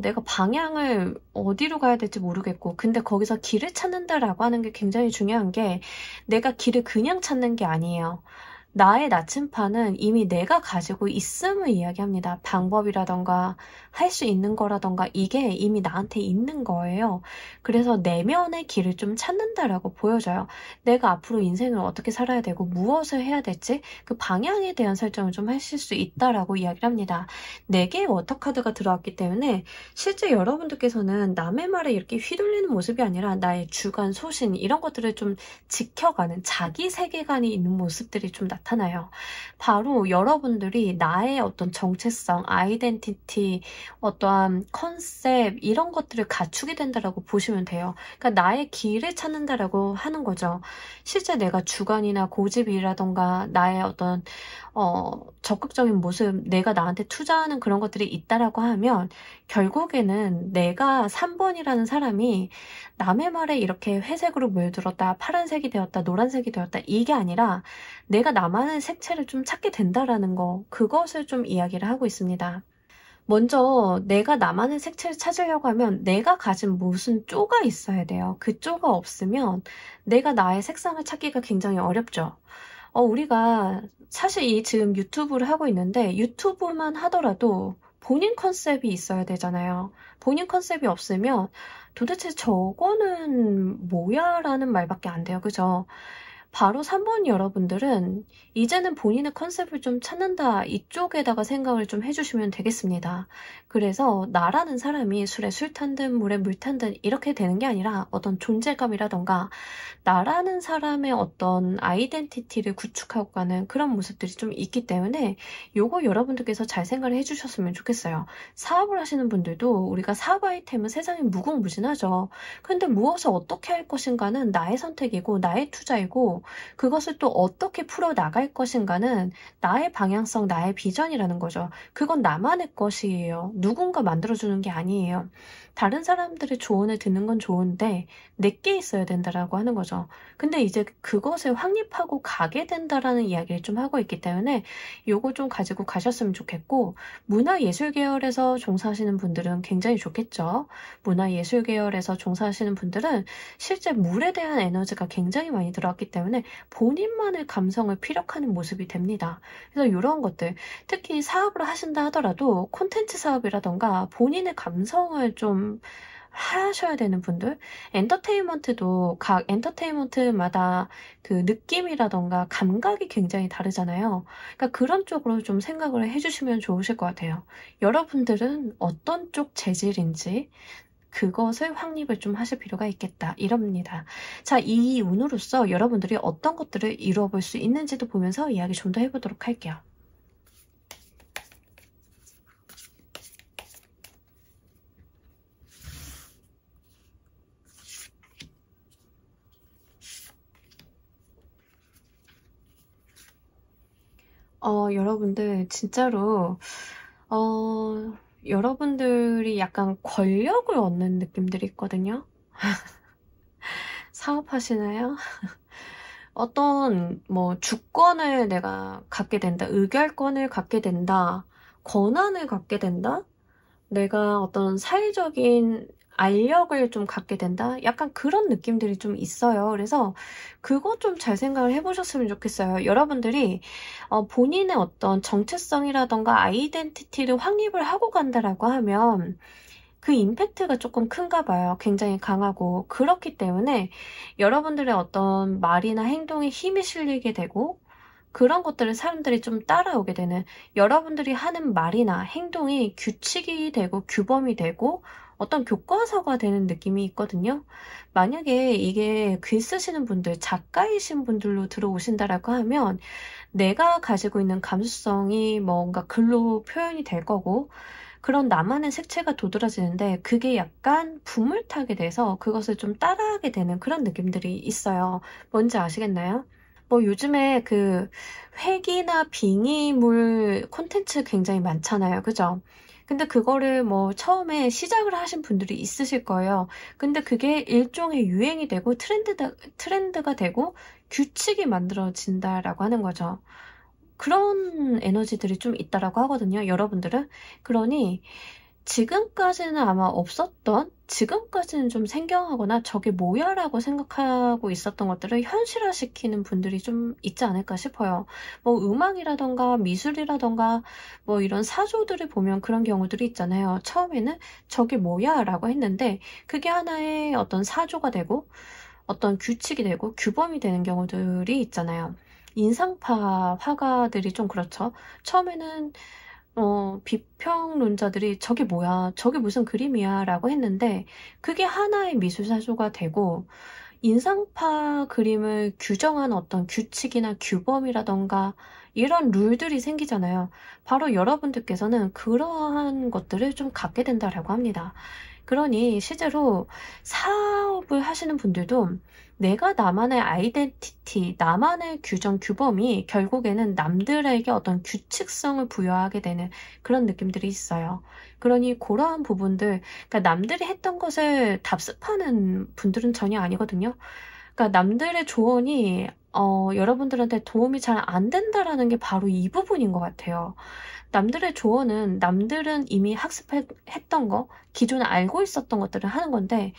내가 방향을 어디로 가야 될지 모르겠고 근데 거기서 길을 찾는다라고 하는 게 굉장히 중요한 게 내가 길을 그냥 찾는 게 아니에요. 나의 나침판은 이미 내가 가지고 있음을 이야기합니다. 방법이라던가 할 수 있는 거라던가 이게 이미 나한테 있는 거예요. 그래서 내면의 길을 좀 찾는다라고 보여져요. 내가 앞으로 인생을 어떻게 살아야 되고 무엇을 해야 될지 그 방향에 대한 설정을 좀 하실 수 있다라고 이야기를 합니다. 4개의 워터카드가 들어왔기 때문에 실제 여러분들께서는 남의 말에 이렇게 휘둘리는 모습이 아니라 나의 주관, 소신 이런 것들을 좀 지켜가는 자기 세계관이 있는 모습들이 좀 나타나요. 바로 여러분들이 나의 어떤 정체성, 아이덴티티, 어떠한 컨셉 이런 것들을 갖추게 된다라고 보시면 돼요. 그러니까 나의 길을 찾는다라고 하는 거죠. 실제 내가 주관이나 고집이라던가 나의 어떤 적극적인 모습, 내가 나한테 투자하는 그런 것들이 있다라고 하면 결국에는 내가 3번이라는 사람이 남의 말에 이렇게 회색으로 물들었다, 파란색이 되었다, 노란색이 되었다 이게 아니라 내가 나만의 색채를 좀 찾게 된다라는 거, 그것을 좀 이야기를 하고 있습니다. 먼저 내가 나만의 색채를 찾으려고 하면 내가 가진 무슨 쪼가 있어야 돼요. 그 쪼가 없으면 내가 나의 색상을 찾기가 굉장히 어렵죠. 우리가 사실 이 지금 유튜브를 하고 있는데 유튜브만 하더라도 본인 컨셉이 있어야 되잖아요. 본인 컨셉이 없으면 도대체 저거는 뭐야? 라는 말밖에 안 돼요. 그죠? 바로 3번 여러분들은 이제는 본인의 컨셉을 좀 찾는다 이쪽에다가 생각을 좀 해주시면 되겠습니다. 그래서 나라는 사람이 술에 술 탄 듯 물에 물 탄 듯 이렇게 되는 게 아니라 어떤 존재감이라던가 나라는 사람의 어떤 아이덴티티를 구축하고 가는 그런 모습들이 좀 있기 때문에 요거 여러분들께서 잘 생각을 해주셨으면 좋겠어요. 사업을 하시는 분들도 우리가 사업 아이템은 세상에 무궁무진하죠. 근데 무엇을 어떻게 할 것인가는 나의 선택이고 나의 투자이고 그것을 또 어떻게 풀어나갈 것인가는 나의 방향성, 나의 비전이라는 거죠. 그건 나만의 것이에요. 누군가 만들어주는 게 아니에요. 다른 사람들의 조언을 듣는 건 좋은데 내게 있어야 된다라고 하는 거죠. 근데 이제 그것을 확립하고 가게 된다라는 이야기를 좀 하고 있기 때문에 요거 좀 가지고 가셨으면 좋겠고 문화예술 계열에서 종사하시는 분들은 굉장히 좋겠죠. 문화예술 계열에서 종사하시는 분들은 실제 물에 대한 에너지가 굉장히 많이 들어왔기 때문에 본인만의 감성을 피력하는 모습이 됩니다. 그래서 이런 것들 특히 사업을 하신다 하더라도 콘텐츠 사업이라던가 본인의 감성을 좀 하셔야 되는 분들 엔터테인먼트도 각 엔터테인먼트마다 그 느낌이라던가 감각이 굉장히 다르잖아요. 그러니까 그런 쪽으로 좀 생각을 해주시면 좋으실 것 같아요. 여러분들은 어떤 쪽 재질인지 그것을 확립을 좀 하실 필요가 있겠다 이럽니다. 자, 이 운으로써 여러분들이 어떤 것들을 이루어 볼 수 있는지도 보면서 이야기 좀 더 해보도록 할게요. 여러분들 진짜로 여러분들이 약간 권력을 얻는 느낌들이 있거든요. 사업하시나요? 어떤 뭐 주권을 내가 갖게 된다, 의결권을 갖게 된다, 권한을 갖게 된다, 내가 어떤 사회적인 알력을 좀 갖게 된다? 약간 그런 느낌들이 좀 있어요. 그래서 그거 좀 잘 생각을 해보셨으면 좋겠어요. 여러분들이 본인의 어떤 정체성이라던가 아이덴티티를 확립을 하고 간다라고 하면 그 임팩트가 조금 큰가 봐요. 굉장히 강하고 그렇기 때문에 여러분들의 어떤 말이나 행동에 힘이 실리게 되고 그런 것들을 사람들이 좀 따라오게 되는 여러분들이 하는 말이나 행동이 규칙이 되고 규범이 되고 어떤 교과서가 되는 느낌이 있거든요. 만약에 이게 글 쓰시는 분들, 작가이신 분들로 들어오신다라고 하면 내가 가지고 있는 감수성이 뭔가 글로 표현이 될 거고 그런 나만의 색채가 도드라지는데 그게 약간 붐을 타게 돼서 그것을 좀 따라하게 되는 그런 느낌들이 있어요. 뭔지 아시겠나요? 뭐 요즘에 그 회기나 빙의물 콘텐츠 굉장히 많잖아요. 그죠? 근데 그거를 뭐 처음에 시작을 하신 분들이 있으실 거예요. 근데 그게 일종의 유행이 되고 트렌드가 되고 규칙이 만들어진다라고 하는 거죠. 그런 에너지들이 좀 있다라고 하거든요. 여러분들은. 그러니 지금까지는 아마 없었던, 지금까지는 좀 생경하거나 저게 뭐야 라고 생각하고 있었던 것들을 현실화시키는 분들이 좀 있지 않을까 싶어요. 뭐 음악이라던가 미술이라던가 뭐 이런 사조들을 보면 그런 경우들이 있잖아요. 처음에는 저게 뭐야 라고 했는데 그게 하나의 어떤 사조가 되고 어떤 규칙이 되고 규범이 되는 경우들이 있잖아요. 인상파 화가들이 좀 그렇죠. 처음에는 비평론자들이 저게 뭐야, 저게 무슨 그림이야 라고 했는데 그게 하나의 미술사조가 되고 인상파 그림을 규정한 어떤 규칙이나 규범이라던가 이런 룰들이 생기잖아요. 바로 여러분들께서는 그러한 것들을 좀 갖게 된다라고 합니다. 그러니 실제로 사업을 하시는 분들도 내가 나만의 아이덴티티, 나만의 규정, 규범이 결국에는 남들에게 어떤 규칙성을 부여하게 되는 그런 느낌들이 있어요. 그러니 그러한 부분들, 그러니까 남들이 했던 것을 답습하는 분들은 전혀 아니거든요. 그러니까 남들의 조언이 여러분들한테 도움이 잘 안 된다라는 게 바로 이 부분인 것 같아요. 남들의 조언은 남들은 이미 학습했던 거, 기존에 알고 있었던 것들을 하는 건데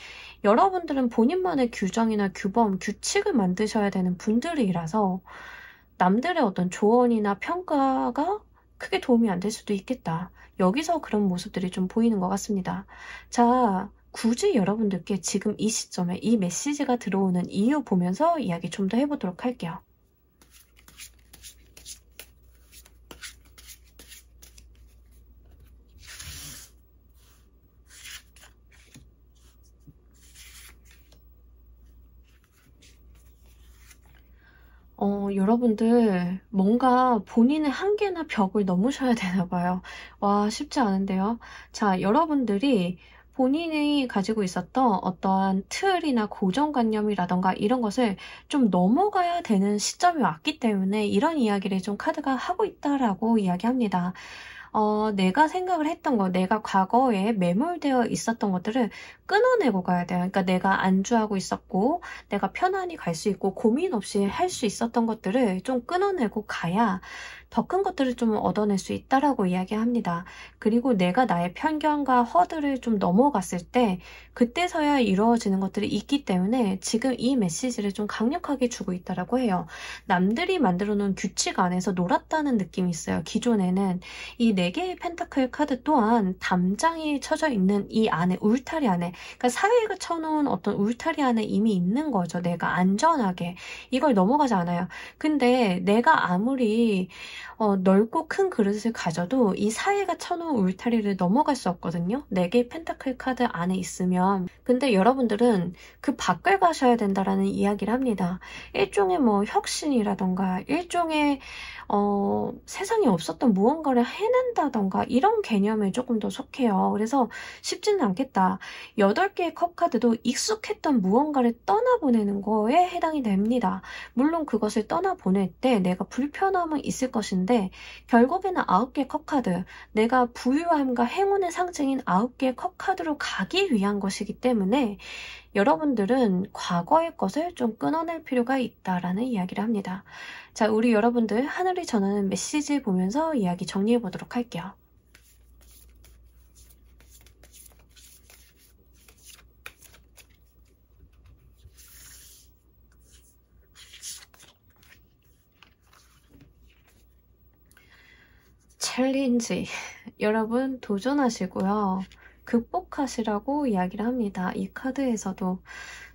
여러분들은 본인만의 규정이나 규범, 규칙을 만드셔야 되는 분들이라서 남들의 어떤 조언이나 평가가 크게 도움이 안 될 수도 있겠다. 여기서 그런 모습들이 좀 보이는 것 같습니다. 자, 굳이 여러분들께 지금 이 시점에 이 메시지가 들어오는 이유 보면서 이야기 좀 더 해보도록 할게요. 여러분들 뭔가 본인의 한계나 벽을 넘으셔야 되나 봐요. 와, 쉽지 않은데요. 자, 여러분들이 본인이 가지고 있었던 어떠한 틀이나 고정관념이라던가 이런 것을 좀 넘어가야 되는 시점이 왔기 때문에 이런 이야기를 좀 카드가 하고 있다라고 이야기합니다. 내가 생각을 했던 거, 내가 과거에 매몰되어 있었던 것들을 끊어내고 가야 돼요. 그러니까 내가 안주하고 있었고, 내가 편안히 갈 수 있고, 고민 없이 할 수 있었던 것들을 좀 끊어내고 가야 더 큰 것들을 좀 얻어낼 수 있다라고 이야기합니다. 그리고 내가 나의 편견과 허들을 좀 넘어갔을 때, 그때서야 이루어지는 것들이 있기 때문에 지금 이 메시지를 좀 강력하게 주고 있다라고 해요. 남들이 만들어 놓은 규칙 안에서 놀았다는 느낌이 있어요. 기존에는 이 4개의 펜타클 카드 또한 담장이 쳐져 있는 이 안에, 울타리 안에, 그러니까 사회가 쳐놓은 어떤 울타리 안에 이미 있는 거죠. 내가 안전하게. 이걸 넘어가지 않아요. 근데 내가 아무리 넓고 큰 그릇을 가져도 이 사회가 쳐놓은 울타리를 넘어갈 수 없거든요. 4개의 펜타클 카드 안에 있으면. 근데 여러분들은 그 밖을 가셔야 된다라는 이야기를 합니다. 일종의 뭐 혁신이라던가 일종의 세상에 없었던 무언가를 해낸다던가 이런 개념에 조금 더 속해요. 그래서 쉽지는 않겠다. 8개의 컵 카드도 익숙했던 무언가를 떠나보내는 거에 해당이 됩니다. 물론 그것을 떠나보낼 때 내가 불편함은 있을 것인데 결국에는 9개의 컵 카드, 내가 부유함과 행운의 상징인 9개의 컵 카드로 가기 위한 것이기 때문에 여러분들은 과거의 것을 좀 끊어낼 필요가 있다라는 이야기를 합니다. 자, 우리 여러분들 하늘이 전하는 메시지 보면서 이야기 정리해 보도록 할게요. 챌린지. 여러분 도전하시고요. 극복하시라고 이야기를 합니다. 이 카드에서도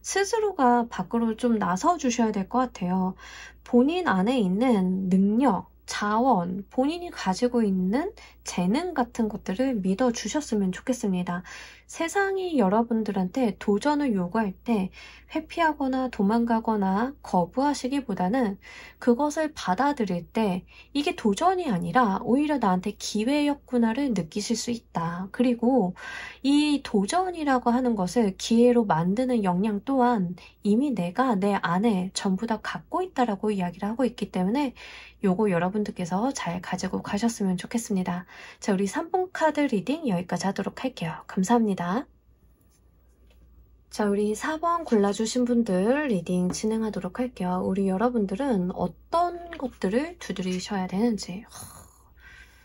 스스로가 밖으로 좀 나서 주셔야 될 것 같아요. 본인 안에 있는 능력, 자원, 본인이 가지고 있는 재능 같은 것들을 믿어주셨으면 좋겠습니다. 세상이 여러분들한테 도전을 요구할 때 회피하거나 도망가거나 거부하시기보다는 그것을 받아들일 때 이게 도전이 아니라 오히려 나한테 기회였구나를 느끼실 수 있다. 그리고 이 도전이라고 하는 것을 기회로 만드는 역량 또한 이미 내가 내 안에 전부 다 갖고 있다라고 이야기를 하고 있기 때문에 요거 여러분들께서 잘 가지고 가셨으면 좋겠습니다. 자, 우리 3번 카드 리딩 여기까지 하도록 할게요. 감사합니다. 자, 우리 4번 골라주신 분들 리딩 진행하도록 할게요. 우리 여러분들은 어떤 것들을 두드리셔야 되는지.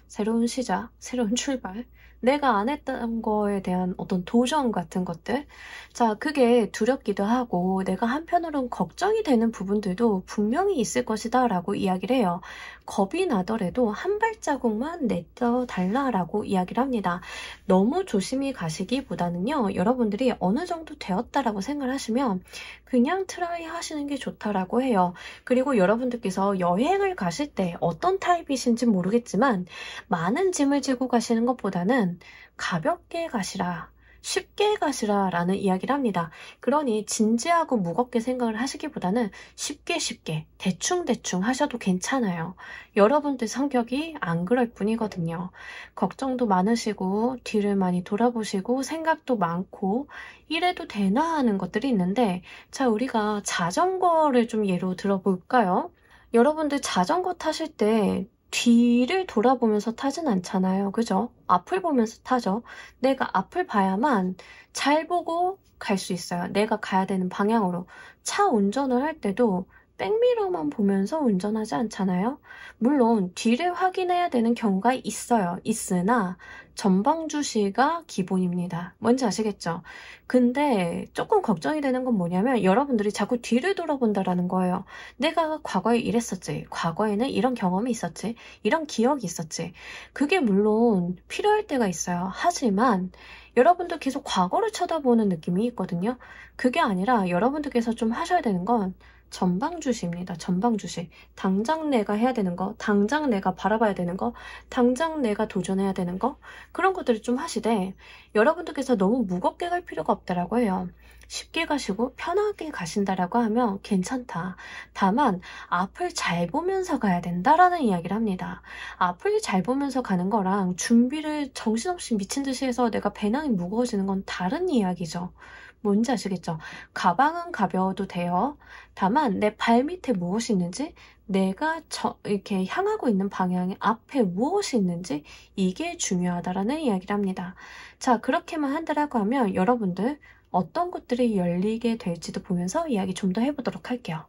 새로운 시작, 새로운 출발, 내가 안 했던 거에 대한 어떤 도전 같은 것들. 자, 그게 두렵기도 하고 내가 한편으론 걱정이 되는 부분들도 분명히 있을 것이다 라고 이야기를 해요. 겁이 나더라도 한 발자국만 내떠달라라고 이야기를 합니다. 너무 조심히 가시기보다는요, 여러분들이 어느 정도 되었다라고 생각을 하시면 그냥 트라이 하시는 게 좋다라고 해요. 그리고 여러분들께서 여행을 가실 때 어떤 타입이신지 모르겠지만 많은 짐을 지고 가시는 것보다는 가볍게 가시라, 쉽게 가시라 라는 이야기를 합니다. 그러니 진지하고 무겁게 생각을 하시기보다는 쉽게 대충 하셔도 괜찮아요. 여러분들 성격이 안 그럴 뿐이거든요. 걱정도 많으시고 뒤를 많이 돌아보시고 생각도 많고 이래도 되나 하는 것들이 있는데, 자, 우리가 자전거를 좀 예로 들어볼까요? 여러분들 자전거 타실 때 뒤를 돌아보면서 타진 않잖아요. 그죠? 앞을 보면서 타죠. 내가 앞을 봐야만 잘 보고 갈 수 있어요. 내가 가야 되는 방향으로. 차 운전을 할 때도 백미러만 보면서 운전하지 않잖아요. 물론 뒤를 확인해야 되는 경우가 있어요. 있으나 전방 주시가 기본입니다. 뭔지 아시겠죠? 근데 조금 걱정이 되는 건 뭐냐면 여러분들이 자꾸 뒤를 돌아본다라는 거예요. 내가 과거에 이랬었지. 과거에는 이런 경험이 있었지. 이런 기억이 있었지. 그게 물론 필요할 때가 있어요. 하지만 여러분들 계속 과거를 쳐다보는 느낌이 있거든요. 그게 아니라 여러분들께서 좀 하셔야 되는 건 전방주시입니다. 전방주시. 당장 내가 해야 되는 거, 당장 내가 바라봐야 되는 거, 당장 내가 도전해야 되는 거, 그런 것들을 좀 하시되 여러분들께서 너무 무겁게 갈 필요가 없다라고 해요. 쉽게 가시고 편하게 가신다라고 하면 괜찮다. 다만 앞을 잘 보면서 가야 된다라는 이야기를 합니다. 앞을 잘 보면서 가는 거랑 준비를 정신없이 미친 듯이 해서 내가 배낭이 무거워지는 건 다른 이야기죠. 뭔지 아시겠죠? 가방은 가벼워도 돼요. 다만 내 발밑에 무엇이 있는지, 내가 이렇게 향하고 있는 방향의 앞에 무엇이 있는지, 이게 중요하다라는 이야기를 합니다. 자, 그렇게만 한다라고 하면 여러분들 어떤 것들이 열리게 될지도 보면서 이야기 좀 더 해보도록 할게요.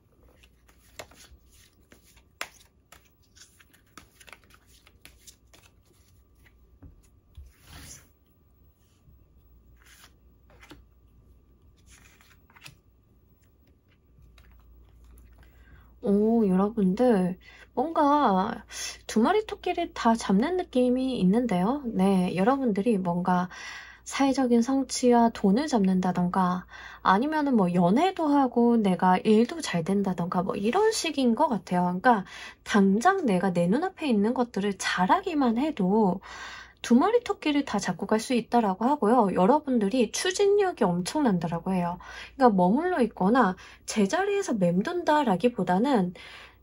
오, 여러분들 뭔가 두 마리 토끼를 다 잡는 느낌이 있는데요. 네, 여러분들이 뭔가 사회적인 성취와 돈을 잡는다던가 아니면은 뭐 연애도 하고 내가 일도 잘 된다던가 뭐 이런 식인 것 같아요. 그러니까 당장 내가 내 눈앞에 있는 것들을 잘하기만 해도 두 마리 토끼를 다 잡고 갈 수 있다라고 하고요. 여러분들이 추진력이 엄청난다라고 해요. 그러니까 머물러 있거나 제자리에서 맴돈다라기보다는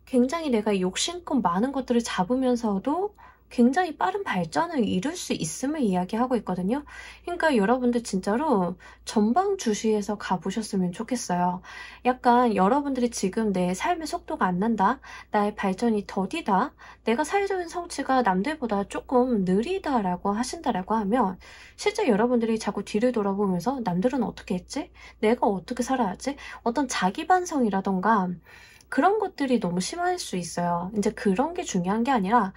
굉장히 내가 욕심껏 많은 것들을 잡으면서도 굉장히 빠른 발전을 이룰 수 있음을 이야기하고 있거든요. 그러니까 여러분들 진짜로 전방 주시해서 가보셨으면 좋겠어요. 약간 여러분들이 지금 내 삶의 속도가 안 난다, 나의 발전이 더디다, 내가 사회적인 성취가 남들보다 조금 느리다라고 하신다라고 하면 실제 여러분들이 자꾸 뒤를 돌아보면서 남들은 어떻게 했지? 내가 어떻게 살아야지? 어떤 자기 반성이라던가 그런 것들이 너무 심할 수 있어요. 이제 그런 게 중요한 게 아니라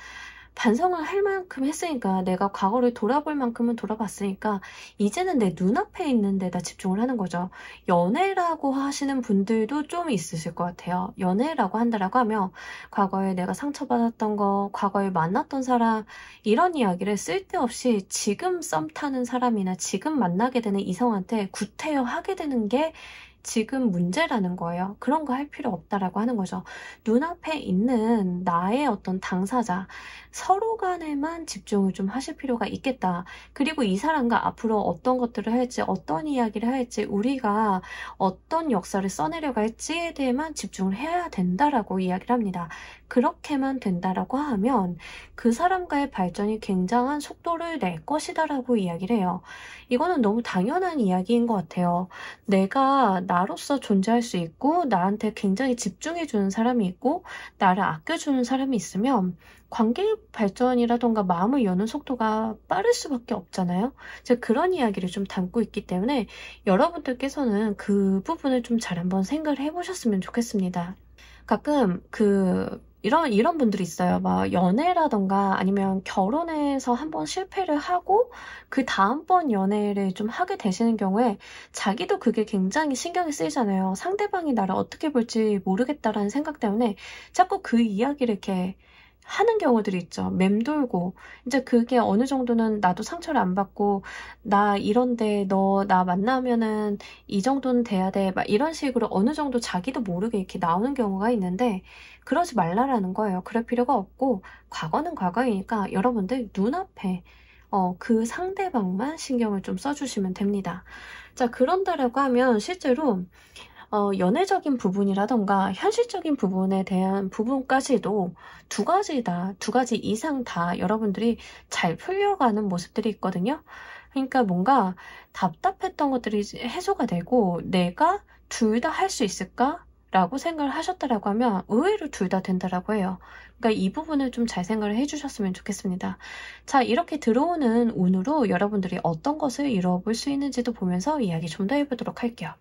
반성을 할 만큼 했으니까, 내가 과거를 돌아볼 만큼은 돌아봤으니까 이제는 내 눈앞에 있는 데다 집중을 하는 거죠. 연애라고 하시는 분들도 좀 있으실 것 같아요. 연애라고 한다라고 하면 과거에 내가 상처받았던 거, 과거에 만났던 사람, 이런 이야기를 쓸데없이 지금 썸 타는 사람이나 지금 만나게 되는 이성한테 구태여 하게 되는 게 지금 문제라는 거예요. 그런 거 할 필요 없다라고 하는 거죠. 눈앞에 있는 나의 어떤 당사자, 서로 간에만 집중을 좀 하실 필요가 있겠다. 그리고 이 사람과 앞으로 어떤 것들을 할지, 어떤 이야기를 할지, 우리가 어떤 역사를 써내려 갈지에 대해만 집중을 해야 된다라고 이야기를 합니다. 그렇게만 된다라고 하면 그 사람과의 발전이 굉장한 속도를 낼 것이다라고 이야기를 해요. 이거는 너무 당연한 이야기인 것 같아요. 내가 나로서 존재할 수 있고 나한테 굉장히 집중해주는 사람이 있고 나를 아껴주는 사람이 있으면 관계 발전이라던가 마음을 여는 속도가 빠를 수밖에 없잖아요. 제가 그런 이야기를 좀 담고 있기 때문에 여러분들께서는 그 부분을 좀 잘 한번 생각을 해보셨으면 좋겠습니다. 가끔 이런 분들이 있어요. 막 연애라던가 아니면 결혼해서 한번 실패를 하고 그 다음번 연애를 좀 하게 되시는 경우에 자기도 그게 굉장히 신경이 쓰이잖아요. 상대방이 나를 어떻게 볼지 모르겠다라는 생각 때문에 자꾸 그 이야기를 이렇게 하는 경우들이 있죠. 맴돌고 이제 그게 어느 정도는 나도 상처를 안 받고 나 이런데 너 나 만나면은 이 정도는 돼야 돼 막 이런 식으로 어느 정도 자기도 모르게 이렇게 나오는 경우가 있는데 그러지 말라라는 거예요. 그럴 필요가 없고 과거는 과거이니까 여러분들 눈앞에 그 상대방만 신경을 좀 써주시면 됩니다. 자, 그런다라고 하면 실제로 연애적인 부분이라던가 현실적인 부분에 대한 부분까지도 두 가지 이상 다 여러분들이 잘 풀려가는 모습들이 있거든요. 그러니까 뭔가 답답했던 것들이 해소가 되고 내가 둘 다 할 수 있을까? 라고 생각을 하셨다라고 하면 의외로 둘 다 된다라고 해요. 그러니까 이 부분을 좀 잘 생각을 해주셨으면 좋겠습니다. 자, 이렇게 들어오는 운으로 여러분들이 어떤 것을 이뤄볼 수 있는지도 보면서 이야기 좀 더 해보도록 할게요.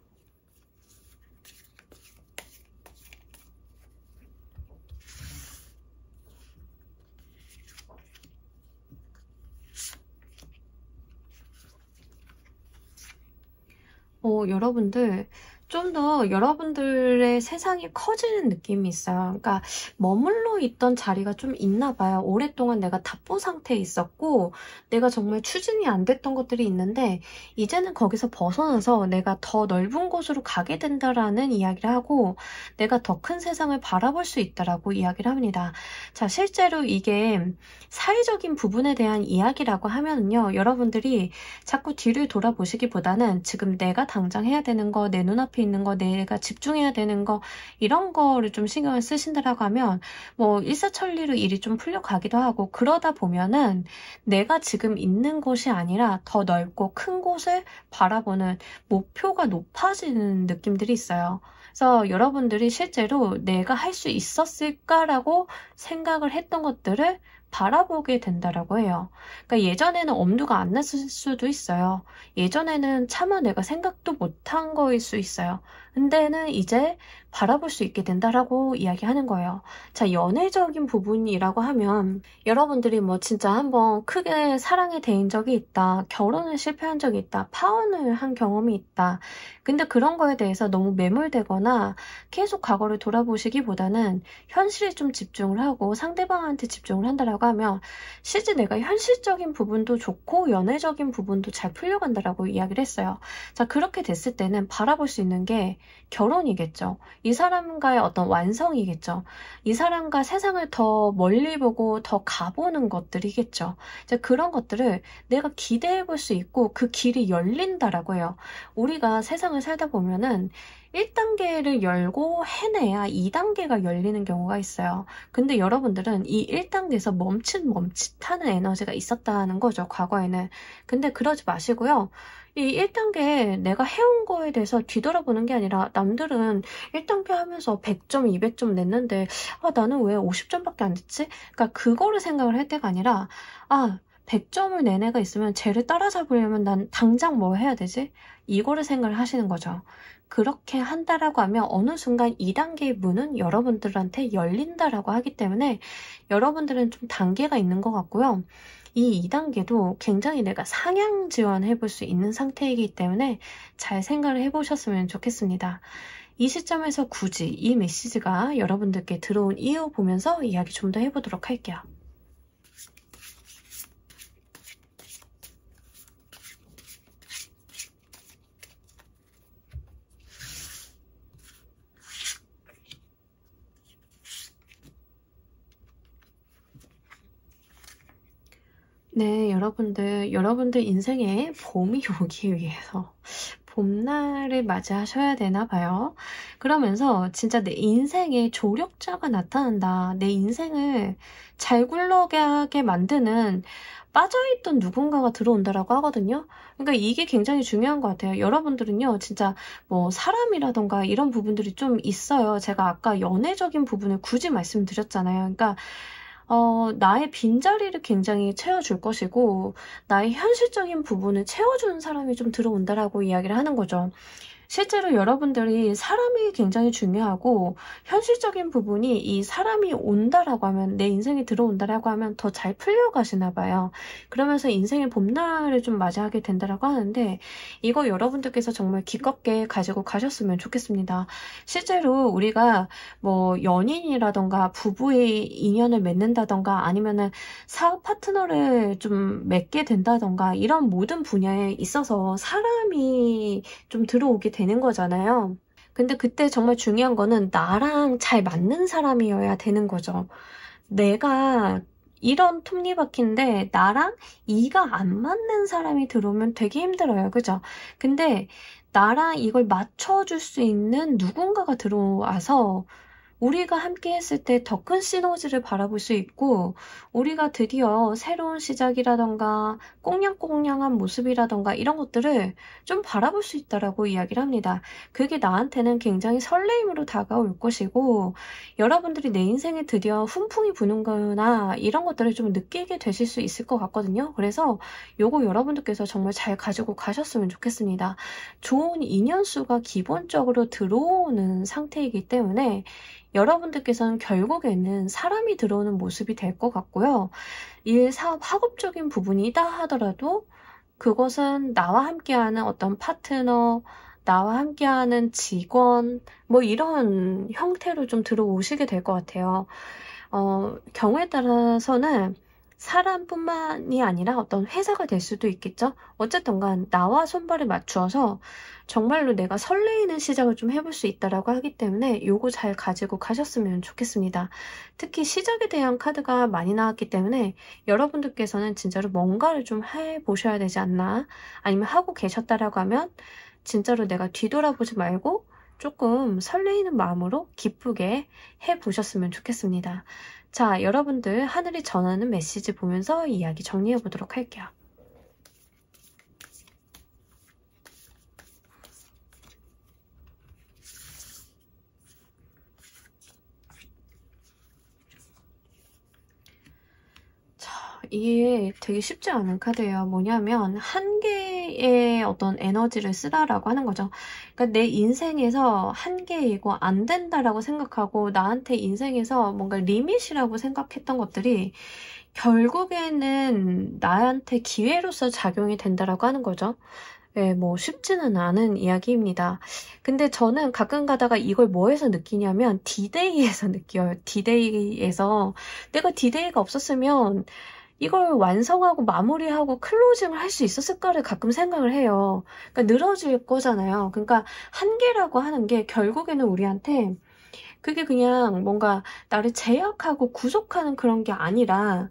여러분들 좀 더 여러분들의 세상이 커지는 느낌이 있어요. 그러니까 머물러 있던 자리가 좀 있나 봐요. 오랫동안 내가 답보 상태에 있었고 내가 정말 추진이 안 됐던 것들이 있는데 이제는 거기서 벗어나서 내가 더 넓은 곳으로 가게 된다라는 이야기를 하고 내가 더 큰 세상을 바라볼 수 있다라고 이야기를 합니다. 자, 실제로 이게 사회적인 부분에 대한 이야기라고 하면은요, 여러분들이 자꾸 뒤를 돌아보시기보다는 지금 내가 당장 해야 되는 거, 내 눈앞에 있는 거, 내가 집중해야 되는 거 이런 거를 좀 신경을 쓰신다라고 하면 뭐 일사천리로 일이 좀 풀려가기도 하고 그러다 보면은 내가 지금 있는 곳이 아니라 더 넓고 큰 곳을 바라보는 목표가 높아지는 느낌들이 있어요. 그래서 여러분들이 실제로 내가 할 수 있었을까라고 생각을 했던 것들을 바라보게 된다라고 해요. 그러니까 예전에는 엄두가 안 났을 수도 있어요. 예전에는 차마 내가 생각도 못한 거일 수 있어요. 근데는 이제 바라볼 수 있게 된다라고 이야기하는 거예요. 자, 연애적인 부분이라고 하면 여러분들이 뭐 진짜 한번 크게 사랑에 대인 적이 있다. 결혼을 실패한 적이 있다. 파혼을 한 경험이 있다. 근데 그런 거에 대해서 너무 매몰되거나 계속 과거를 돌아보시기보다는 현실에 좀 집중을 하고 상대방한테 집중을 한다라고 하면 실제 내가 현실적인 부분도 좋고 연애적인 부분도 잘 풀려간다라고 이야기를 했어요. 자, 그렇게 됐을 때는 바라볼 수 있는 게 결혼이겠죠. 이 사람과의 어떤 완성이겠죠. 이 사람과 세상을 더 멀리 보고 더 가보는 것들이겠죠. 이제 그런 것들을 내가 기대해 볼 수 있고 그 길이 열린다라고 해요. 우리가 세상을 살다 보면은 1단계를 열고 해내야 2단계가 열리는 경우가 있어요. 근데 여러분들은 이 1단계에서 멈칫하는 에너지가 있었다는 거죠, 과거에는. 근데 그러지 마시고요. 이 1단계 내가 해온 거에 대해서 뒤돌아보는 게 아니라 남들은 1단계 하면서 100점, 200점 냈는데 나는 왜 50점밖에 안 됐지? 그러니까 그거를 생각을 할 때가 아니라 100점을 낸 애가 있으면 쟤를 따라잡으려면 난 당장 뭐 해야 되지? 이거를 생각을 하시는 거죠. 그렇게 한다라고 하면 어느 순간 2단계의 문은 여러분들한테 열린다라고 하기 때문에 여러분들은 좀 단계가 있는 것 같고요. 이 2단계도 굉장히 내가 상향 지원해 볼 수 있는 상태이기 때문에 잘 생각을 해보셨으면 좋겠습니다. 이 시점에서 굳이 이 메시지가 여러분들께 들어온 이유 보면서 이야기 좀 더 해보도록 할게요. 네, 여러분들 인생에 봄이 오기 위해서 봄날을 맞이하셔야 되나 봐요. 그러면서 진짜 내 인생에 조력자가 나타난다. 내 인생을 잘 굴러가게 만드는 빠져있던 누군가가 들어온다라고 하거든요. 그러니까 이게 굉장히 중요한 것 같아요. 여러분들은요, 진짜 뭐 사람이라던가 이런 부분들이 좀 있어요. 제가 아까 연애적인 부분을 굳이 말씀드렸잖아요. 그러니까 나의 빈자리를 굉장히 채워줄 것이고 나의 현실적인 부분을 채워주는 사람이 좀 들어온다라고 이야기를 하는 거죠. 실제로 여러분들이 사람이 굉장히 중요하고 현실적인 부분이 이 사람이 온다라고 하면 내 인생에 들어온다라고 하면 더 잘 풀려가시나 봐요. 그러면서 인생의 봄날을 좀 맞이하게 된다라고 하는데 이거 여러분들께서 정말 기껍게 가지고 가셨으면 좋겠습니다. 실제로 우리가 뭐 연인이라던가 부부의 인연을 맺는다던가 아니면은 사업 파트너를 좀 맺게 된다던가 이런 모든 분야에 있어서 사람이 좀 들어오게 되는 거잖아요. 근데 그때 정말 중요한 거는 나랑 잘 맞는 사람이어야 되는 거죠. 내가 이런 톱니바퀴인데 나랑 이가 안 맞는 사람이 들어오면 되게 힘들어요. 그죠? 근데 나랑 이걸 맞춰줄 수 있는 누군가가 들어와서 우리가 함께 했을 때 더 큰 시너지를 바라볼 수 있고 우리가 드디어 새로운 시작이라던가 꽁냥꽁냥한 모습이라던가 이런 것들을 좀 바라볼 수 있다라고 이야기를 합니다. 그게 나한테는 굉장히 설레임으로 다가올 것이고 여러분들이 내 인생에 드디어 훈풍이 부는구나 이런 것들을 좀 느끼게 되실 수 있을 것 같거든요. 그래서 요거 여러분들께서 정말 잘 가지고 가셨으면 좋겠습니다. 좋은 인연수가 기본적으로 들어오는 상태이기 때문에 여러분들께서는 결국에는 사람이 들어오는 모습이 될 것 같고요. 일, 사업, 학업적인 부분이다 하더라도 그것은 나와 함께하는 어떤 파트너, 나와 함께하는 직원, 뭐 이런 형태로 좀 들어오시게 될 것 같아요. 경우에 따라서는 사람뿐만이 아니라 어떤 회사가 될 수도 있겠죠. 어쨌든 간 나와 손발을 맞추어서 정말로 내가 설레이는 시작을 좀 해볼 수 있다라고 하기 때문에 요거 잘 가지고 가셨으면 좋겠습니다. 특히 시작에 대한 카드가 많이 나왔기 때문에 여러분들께서는 진짜로 뭔가를 좀 해보셔야 되지 않나 아니면 하고 계셨다라고 하면 진짜로 내가 뒤돌아보지 말고 조금 설레이는 마음으로 기쁘게 해보셨으면 좋겠습니다. 자, 여러분들 하늘이 전하는 메시지 보면서 이야기 정리해 보도록 할게요. 이게 되게 쉽지 않은 카드예요. 뭐냐면 한 개의 어떤 에너지를 쓰다라고 하는 거죠. 그러니까 내 인생에서 한 개이고 안 된다라고 생각하고 나한테 인생에서 뭔가 리밋이라고 생각했던 것들이 결국에는 나한테 기회로서 작용이 된다라고 하는 거죠. 네, 뭐 쉽지는 않은 이야기입니다. 근데 저는 가끔 가다가 이걸 뭐에서 느끼냐면 D-Day에서 느껴요. D-Day에서 내가 D-Day가 없었으면 이걸 완성하고 마무리하고 클로징을 할 수 있었을까를 가끔 생각을 해요. 그러니까 늘어질 거잖아요. 그러니까 한계라고 하는 게 결국에는 우리한테 그게 그냥 뭔가 나를 제약하고 구속하는 그런 게 아니라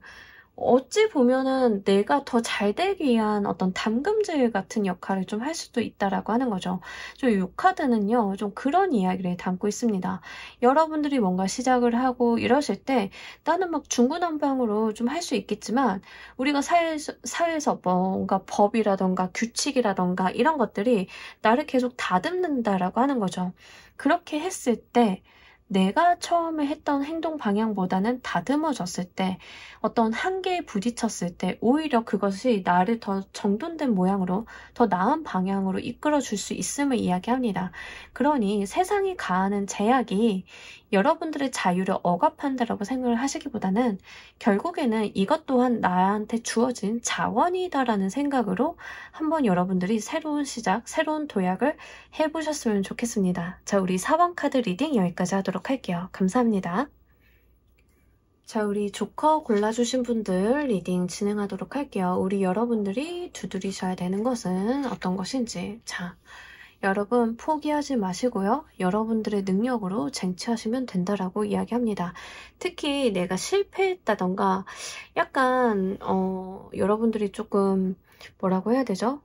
어찌 보면은 내가 더 잘 되기 위한 어떤 담금질 같은 역할을 좀 할 수도 있다라고 하는 거죠. 이 카드는요, 좀 그런 이야기를 담고 있습니다. 여러분들이 뭔가 시작을 하고 이러실 때 나는 막 중구난방으로 좀 할 수 있겠지만 우리가 사회에서 뭔가 법이라던가 규칙이라던가 이런 것들이 나를 계속 다듬는다라고 하는 거죠. 그렇게 했을 때 내가 처음에 했던 행동 방향보다는 다듬어졌을 때 어떤 한계에 부딪혔을 때 오히려 그것이 나를 더 정돈된 모양으로 더 나은 방향으로 이끌어 줄 수 있음을 이야기합니다. 그러니 세상이 가하는 제약이 여러분들의 자유를 억압한다라고 생각을 하시기보다는 결국에는 이것 또한 나한테 주어진 자원이다라는 생각으로 한번 여러분들이 새로운 시작, 새로운 도약을 해보셨으면 좋겠습니다. 자, 우리 4번 카드 리딩 여기까지 하도록 할게요. 감사합니다. 자, 우리 조커 골라주신 분들 리딩 진행하도록 할게요. 우리 여러분들이 두드리셔야 되는 것은 어떤 것인지. 자, 여러분 포기하지 마시고요. 여러분들의 능력으로 쟁취하시면 된다라고 이야기합니다. 특히 내가 실패했다던가 약간 여러분들이 조금 뭐라고 해야 되죠?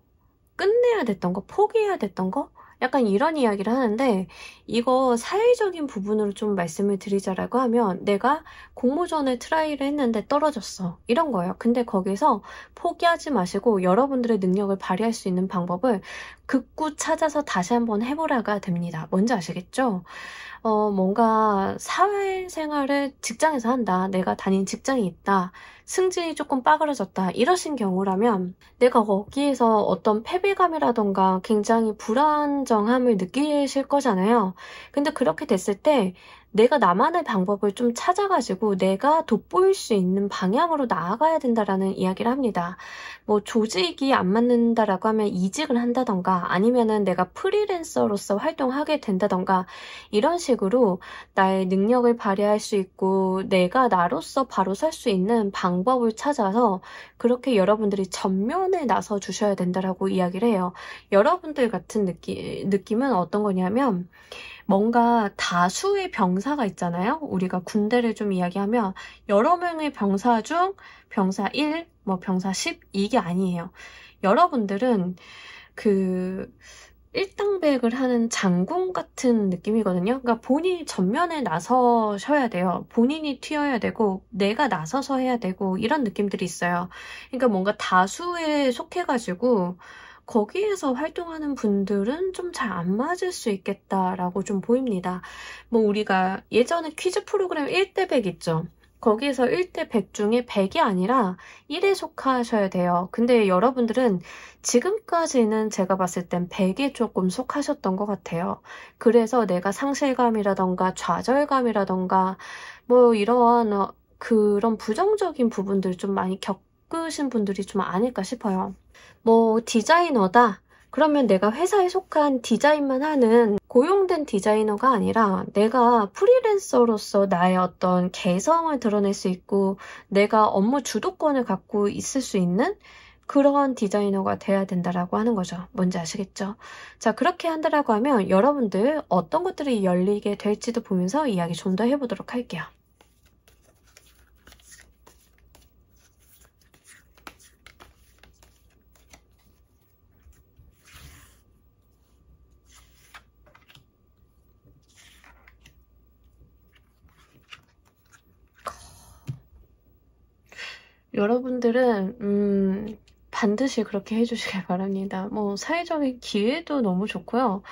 끝내야 됐던 거, 포기해야 됐던 거? 약간 이런 이야기를 하는데 이거 사회적인 부분으로 좀 말씀을 드리자라고 하면 내가 공모전을 트라이를 했는데 떨어졌어. 이런 거예요. 근데 거기서 포기하지 마시고 여러분들의 능력을 발휘할 수 있는 방법을 극구 찾아서 다시 한번 해보라가 됩니다. 뭔지 아시겠죠? 뭔가 사회생활을 직장에서 한다. 내가 다닌 직장이 있다. 승진이 조금 빠그러졌다. 이러신 경우라면 내가 거기에서 어떤 패배감이라던가 굉장히 불안정함을 느끼실 거잖아요. 근데 그렇게 됐을 때 내가 나만의 방법을 좀 찾아가지고 내가 돋보일 수 있는 방향으로 나아가야 된다라는 이야기를 합니다. 뭐 조직이 안 맞는다라고 하면 이직을 한다던가 아니면은 내가 프리랜서로서 활동하게 된다던가 이런 식으로 나의 능력을 발휘할 수 있고 내가 나로서 바로 설 수 있는 방법을 찾아서 그렇게 여러분들이 전면에 나서 주셔야 된다라고 이야기를 해요. 여러분들 같은 느낌은 어떤 거냐면 뭔가 다수의 병사가 있잖아요. 우리가 군대를 좀 이야기하면 여러 명의 병사 중 병사 1, 뭐 병사 10 이게 아니에요. 여러분들은 그 일당백을 하는 장군 같은 느낌이거든요. 그러니까 본인이 전면에 나서셔야 돼요. 본인이 튀어야 되고 내가 나서서 해야 되고 이런 느낌들이 있어요. 그러니까 뭔가 다수에 속해가지고 거기에서 활동하는 분들은 좀 잘 안 맞을 수 있겠다라고 좀 보입니다. 뭐 우리가 예전에 퀴즈 프로그램 1대 100 있죠. 거기에서 1대 100 중에 100이 아니라 1에 속하셔야 돼요. 근데 여러분들은 지금까지는 제가 봤을 땐 100에 조금 속하셨던 것 같아요. 그래서 내가 상실감이라던가 좌절감이라던가 뭐 이러한 그런 부정적인 부분들 좀 많이 겪으신 분들이 좀 아닐까 싶어요. 뭐 디자이너다. 그러면 내가 회사에 속한 디자인만 하는 고용된 디자이너가 아니라 내가 프리랜서로서 나의 어떤 개성을 드러낼 수 있고 내가 업무 주도권을 갖고 있을 수 있는 그런 디자이너가 돼야 된다라고 하는 거죠. 뭔지 아시겠죠? 자, 그렇게 한다라고 하면 여러분들 어떤 것들이 열리게 될지도 보면서 이야기 좀 더 해보도록 할게요. 여러분들은 반드시 그렇게 해주시길 바랍니다. 뭐 사회적인 기회도 너무 좋고요.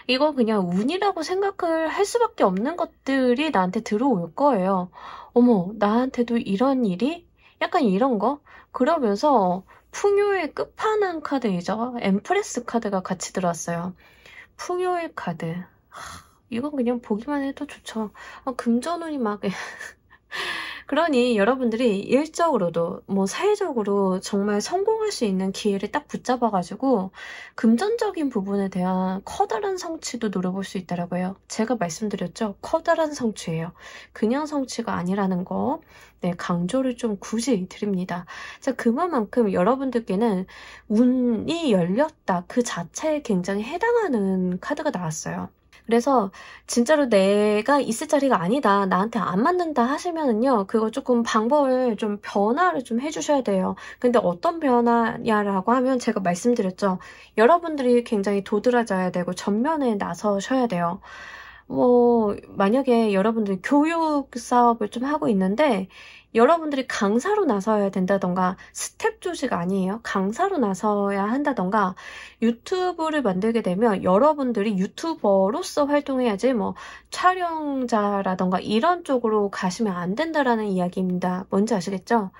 이거 그냥 운이라고 생각을 할 수밖에 없는 것들이 나한테 들어올 거예요. 어머, 나한테도 이런 일이? 약간 이런 거? 그러면서 풍요의 끝판왕 카드이죠. 엠프레스 카드가 같이 들어왔어요. 풍요의 카드. 이건 그냥 보기만 해도 좋죠. 금전운이 막 그러니 여러분들이 일적으로도 뭐 사회적으로 정말 성공할 수 있는 기회를 딱 붙잡아가지고 금전적인 부분에 대한 커다란 성취도 노려볼 수 있다라고 해요. 제가 말씀드렸죠. 커다란 성취예요. 그냥 성취가 아니라는 거. 네, 강조를 좀 굳이 드립니다. 자, 그만큼 여러분들께는 운이 열렸다. 그 자체에 굉장히 해당하는 카드가 나왔어요. 그래서 진짜로 내가 있을 자리가 아니다, 나한테 안 맞는다 하시면은요, 그거 조금 방법을 좀 변화를 좀 해주셔야 돼요. 근데 어떤 변화냐라고 하면 제가 말씀드렸죠. 여러분들이 굉장히 도드라져야 되고 전면에 나서셔야 돼요. 뭐 만약에 여러분들이 교육 사업을 좀 하고 있는데 여러분들이 강사로 나서야 된다던가 스텝 조직 아니에요. 강사로 나서야 한다던가 유튜브를 만들게 되면 여러분들이 유튜버로서 활동해야지 뭐 촬영자라던가 이런 쪽으로 가시면 안 된다라는 이야기입니다. 뭔지 아시겠죠?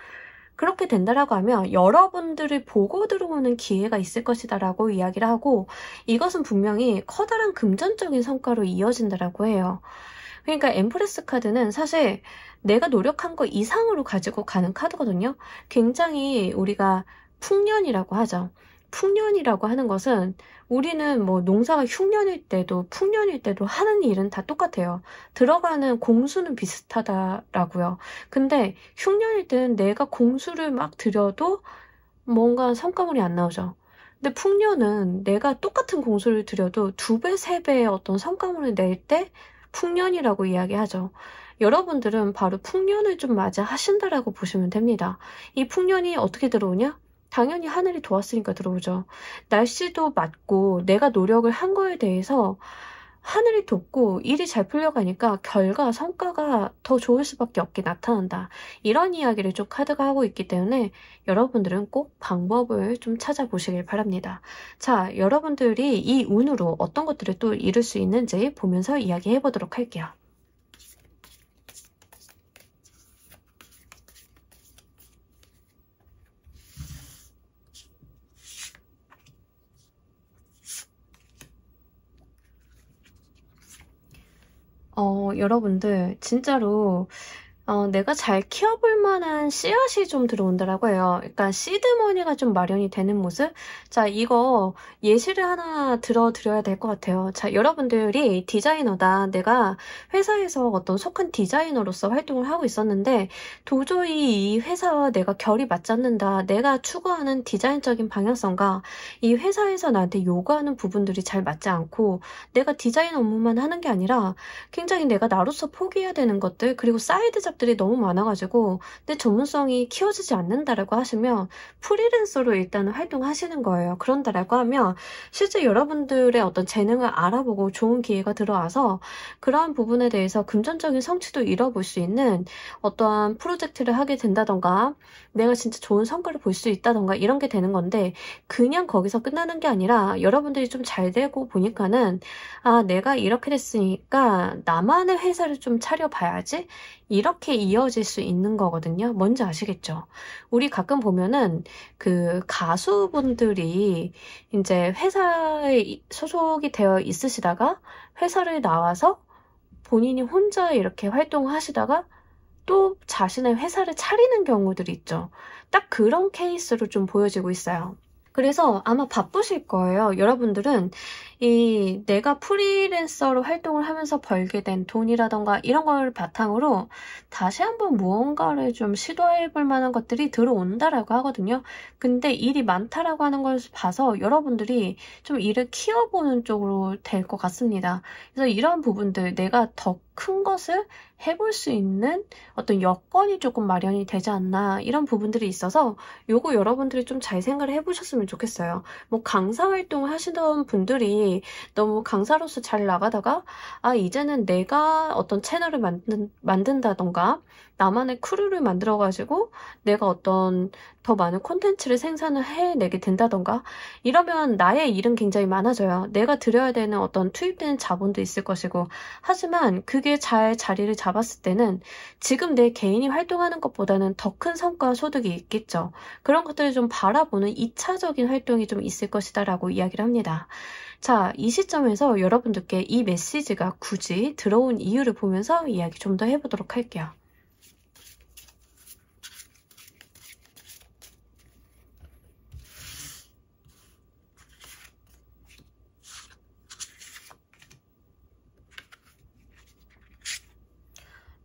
그렇게 된다라고 하면 여러분들을 보고 들어오는 기회가 있을 것이다라고 이야기를 하고 이것은 분명히 커다란 금전적인 성과로 이어진다라고 해요. 그러니까 엠프레스 카드는 사실 내가 노력한 거 이상으로 가지고 가는 카드거든요. 굉장히 우리가 풍년이라고 하죠. 풍년이라고 하는 것은 우리는 뭐 농사가 흉년일 때도 풍년일 때도 하는 일은 다 똑같아요. 들어가는 공수는 비슷하다라고요. 근데 흉년일 때는 내가 공수를 막 들여도 뭔가 성과물이 안 나오죠. 근데 풍년은 내가 똑같은 공수를 들여도 2배, 3배의 어떤 성과물을 낼 때 풍년이라고 이야기하죠. 여러분들은 바로 풍년을 좀 맞이하신다라고 보시면 됩니다. 이 풍년이 어떻게 들어오냐? 당연히 하늘이 도왔으니까 들어오죠. 날씨도 맞고 내가 노력을 한 거에 대해서 하늘이 돕고 일이 잘 풀려가니까 결과, 성과가 더 좋을 수밖에 없게 나타난다. 이런 이야기를 좀 카드가 하고 있기 때문에 여러분들은 꼭 방법을 좀 찾아보시길 바랍니다. 자, 여러분들이 이 운으로 어떤 것들을 또 이룰 수 있는지 보면서 이야기해 보도록 할게요. 여러분들 진짜로 내가 잘 키워볼 만한 씨앗이 좀 들어온다라고 해요. 그러니까 시드머니가 좀 마련이 되는 모습? 자, 이거 예시를 하나 들어드려야 될 것 같아요. 자, 여러분들이 디자이너다. 내가 회사에서 어떤 속한 디자이너로서 활동을 하고 있었는데 도저히 이 회사와 내가 결이 맞지 않는다. 내가 추구하는 디자인적인 방향성과 이 회사에서 나한테 요구하는 부분들이 잘 맞지 않고 내가 디자인 업무만 하는 게 아니라 굉장히 내가 나로서 포기해야 되는 것들, 그리고 사이드 잡들이 너무 많아가지고 내 전문성이 키워지지 않는다라고 하시면 프리랜서로 일단 활동하시는 거예요. 그런다라고 하면 실제 여러분들의 어떤 재능을 알아보고 좋은 기회가 들어와서 그러한 부분에 대해서 금전적인 성취도 이뤄볼 수 있는 어떠한 프로젝트를 하게 된다던가 내가 진짜 좋은 성과를 볼 수 있다던가 이런 게 되는 건데, 그냥 거기서 끝나는 게 아니라 여러분들이 좀 잘 되고 보니까는 아, 내가 이렇게 됐으니까 나만의 회사를 좀 차려봐야지, 이렇게 이어질 수 있는 거거든요. 뭔지 아시겠죠? 우리 가끔 보면은 그 가수분들이 이제 회사에 소속이 되어 있으시다가 회사를 나와서 본인이 혼자 이렇게 활동하시다가 또 자신의 회사를 차리는 경우들이 있죠. 딱 그런 케이스로 좀 보여지고 있어요. 그래서 아마 바쁘실 거예요. 여러분들은 이 내가 프리랜서로 활동을 하면서 벌게 된 돈이라던가 이런 걸 바탕으로 다시 한번 무언가를 좀 시도해 볼 만한 것들이 들어온다라고 하거든요. 근데 일이 많다라고 하는 걸 봐서 여러분들이 좀 일을 키워보는 쪽으로 될 것 같습니다. 그래서 이런 부분들, 내가 더 큰 것을 해볼 수 있는 어떤 여건이 조금 마련이 되지 않나, 이런 부분들이 있어서 요거 여러분들이 좀 잘 생각을 해보셨으면 좋겠어요. 뭐 강사 활동을 하시던 분들이 너무 강사로서 잘 나가다가 아, 이제는 내가 어떤 채널을 만든다던가 나만의 크루를 만들어가지고 내가 어떤 더 많은 콘텐츠를 생산을 해내게 된다던가 이러면 나의 일은 굉장히 많아져요. 내가 들여야 되는 어떤 투입되는 자본도 있을 것이고, 하지만 그게 잘 자리를 잡았을 때는 지금 내 개인이 활동하는 것보다는 더 큰 성과 소득이 있겠죠. 그런 것들을 좀 바라보는 2차적인 활동이 좀 있을 것이다 라고 이야기를 합니다. 자, 이 시점에서 여러분들께 이 메시지가 굳이 들어온 이유를 보면서 이야기 좀 더 해보도록 할게요.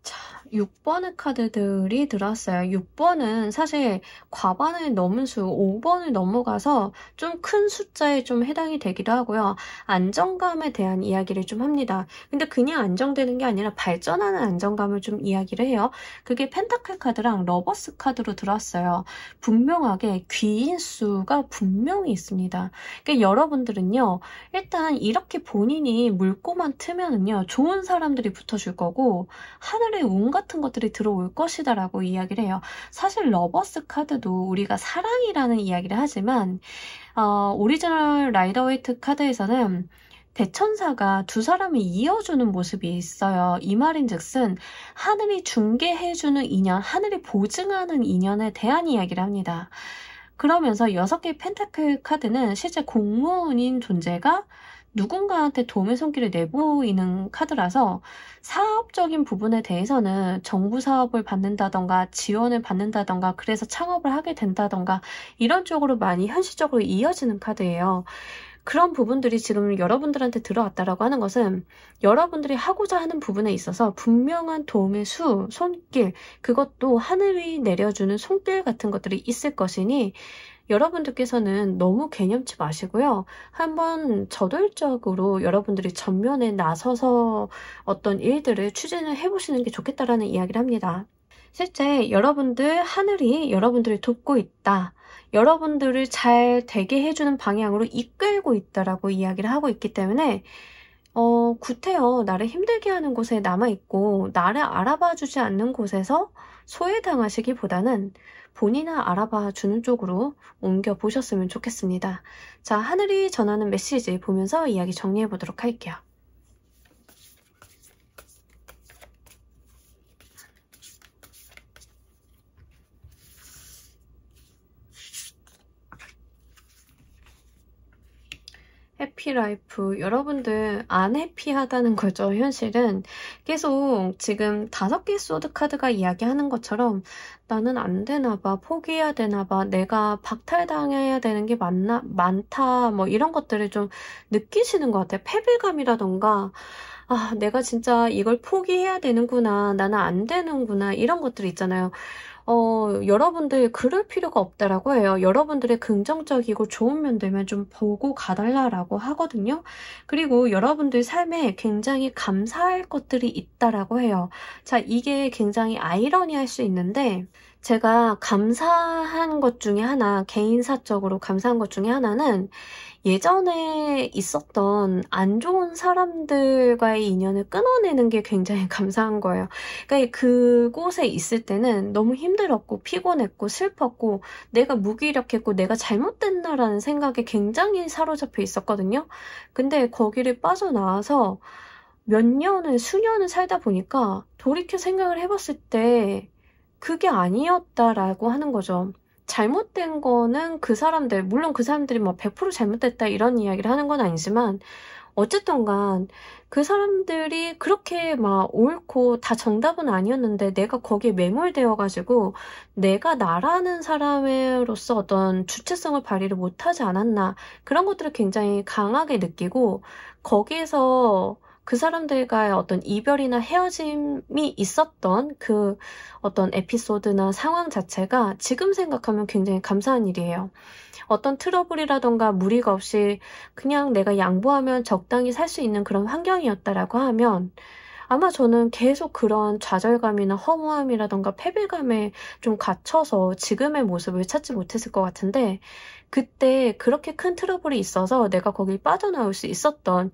자, 6번의 카드들이 들어왔어요. 6번은 사실 과반을 넘은 수, 5번을 넘어가서 좀 큰 숫자에 좀 해당이 되기도 하고요. 안정감에 대한 이야기를 좀 합니다. 근데 그냥 안정되는 게 아니라 발전하는 안정감을 좀 이야기를 해요. 그게 펜타클 카드랑 러버스 카드로 들어왔어요. 분명하게 귀인수가 분명히 있습니다. 그러니까 여러분들은요, 일단 이렇게 본인이 물꼬만 트면은요, 좋은 사람들이 붙어줄 거고 하늘의 운 같은 것들이 들어올 것이다 라고 이야기를 해요. 사실 러버스 카드도 우리가 사랑이라는 이야기를 하지만 오리지널 라이더 웨이트 카드에서는 대천사가 두 사람을 이어주는 모습이 있어요. 이 말인즉슨 하늘이 중개해주는 인연, 하늘이 보증하는 인연에 대한 이야기를 합니다. 그러면서 6개의 펜타클 카드는 실제 공무원인 존재가 누군가한테 도움의 손길을 내보이는 카드라서 사업적인 부분에 대해서는 정부 사업을 받는다던가 지원을 받는다던가 그래서 창업을 하게 된다던가 이런 쪽으로 많이 현실적으로 이어지는 카드예요. 그런 부분들이 지금 여러분들한테 들어왔다라고 하는 것은 여러분들이 하고자 하는 부분에 있어서 분명한 도움의 수, 손길, 그것도 하늘이 내려주는 손길 같은 것들이 있을 것이니 여러분들께서는 너무 개념치 마시고요. 한번 저돌적으로 여러분들이 전면에 나서서 어떤 일들을 추진을 해보시는 게 좋겠다라는 이야기를 합니다. 실제 여러분들, 하늘이 여러분들을 돕고 있다. 여러분들을 잘 되게 해주는 방향으로 이끌고 있다라고 이야기를 하고 있기 때문에 구태여 나를 힘들게 하는 곳에 남아있고 나를 알아봐주지 않는 곳에서 소외당하시기보다는 본인을 알아봐주는 쪽으로 옮겨보셨으면 좋겠습니다. 자, 하늘이 전하는 메시지 보면서 이야기 정리해보도록 할게요. 해피라이프. 여러분들 안 해피하다는 거죠. 현실은 계속 지금 5개 소드 카드가 이야기하는 것처럼 나는 안 되나 봐, 포기해야 되나 봐, 내가 박탈당해야 되는 게 많다, 뭐 이런 것들을 좀 느끼시는 것 같아요. 패배감이라던가 아, 내가 진짜 이걸 포기해야 되는구나, 나는 안 되는구나, 이런 것들 있잖아요. 여러분들 그럴 필요가 없다라고 해요. 여러분들의 긍정적이고 좋은 면들만 좀 보고 가달라라고 하거든요. 그리고 여러분들 삶에 굉장히 감사할 것들이 있다라고 해요. 자, 이게 굉장히 아이러니할 수 있는데 제가 감사한 것 중에 하나, 개인사적으로 감사한 것 중에 하나는 예전에 있었던 안 좋은 사람들과의 인연을 끊어내는 게 굉장히 감사한 거예요. 그러니까 그곳에 있을 때는 너무 힘들었고 피곤했고 슬펐고 내가 무기력했고 내가 잘못됐나라는 생각에 굉장히 사로잡혀 있었거든요. 근데 거기를 빠져나와서 몇 년을 수년을 살다 보니까 돌이켜 생각을 해봤을 때 그게 아니었다라고 하는 거죠. 잘못된 거는 그 사람들, 물론 그 사람들이 뭐 100% 잘못됐다 이런 이야기를 하는 건 아니지만 어쨌든 간 그 사람들이 그렇게 막 옳고 다 정답은 아니었는데 내가 거기에 매몰되어가지고 내가 나라는 사람으로서 어떤 주체성을 발휘를 못하지 않았나 그런 것들을 굉장히 강하게 느끼고 거기에서 그 사람들과의 어떤 이별이나 헤어짐이 있었던 그 어떤 에피소드나 상황 자체가 지금 생각하면 굉장히 감사한 일이에요. 어떤 트러블이라던가 무리가 없이 그냥 내가 양보하면 적당히 살 수 있는 그런 환경이었다라고 하면 아마 저는 계속 그런 좌절감이나 허무함이라던가 패배감에 좀 갇혀서 지금의 모습을 찾지 못했을 것 같은데 그때 그렇게 큰 트러블이 있어서 내가 거길 빠져나올 수 있었던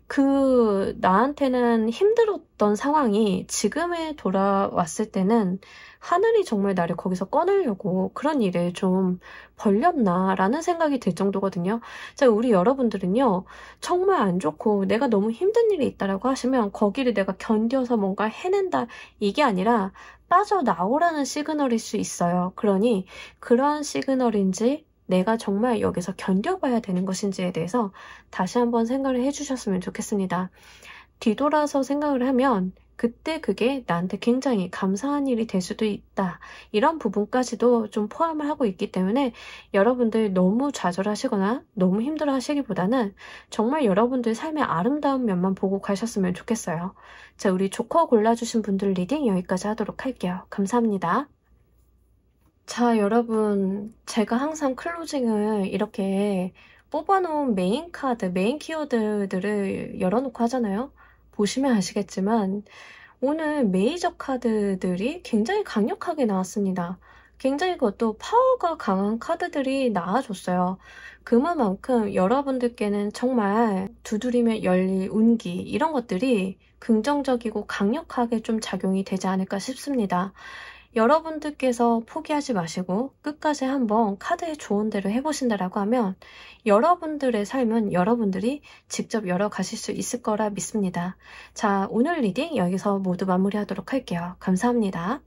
그 나한테는 힘들었던 상황이 지금에 돌아왔을 때는 하늘이 정말 나를 거기서 꺼내려고 그런 일을 좀 벌렸나라는 생각이 들 정도거든요. 자, 우리 여러분들은요. 정말 안 좋고 내가 너무 힘든 일이 있다라고 하시면 거기를 내가 견뎌서 뭔가 해낸다 이게 아니라 빠져나오라는 시그널일 수 있어요. 그러니 그러한 시그널인지 내가 정말 여기서 견뎌봐야 되는 것인지에 대해서 다시 한번 생각을 해주셨으면 좋겠습니다. 뒤돌아서 생각을 하면 그때 그게 나한테 굉장히 감사한 일이 될 수도 있다. 이런 부분까지도 좀 포함을 하고 있기 때문에 여러분들 너무 좌절하시거나 너무 힘들어 하시기보다는 정말 여러분들 삶의 아름다운 면만 보고 가셨으면 좋겠어요. 자, 우리 조커 골라주신 분들 리딩 여기까지 하도록 할게요. 감사합니다. 자, 여러분, 제가 항상 클로징을 이렇게 뽑아놓은 메인 카드, 메인 키워드들을 열어놓고 하잖아요. 보시면 아시겠지만 오늘 메이저 카드들이 굉장히 강력하게 나왔습니다. 굉장히 그것도 파워가 강한 카드들이 나와줬어요. 그만큼 여러분들께는 정말 두드리면 열릴 운기 이런 것들이 긍정적이고 강력하게 좀 작용이 되지 않을까 싶습니다. 여러분들께서 포기하지 마시고 끝까지 한번 카드의 좋은 대로 해보신다라고 하면 여러분들의 삶은 여러분들이 직접 열어가실 수 있을 거라 믿습니다. 자, 오늘 리딩 여기서 모두 마무리하도록 할게요. 감사합니다.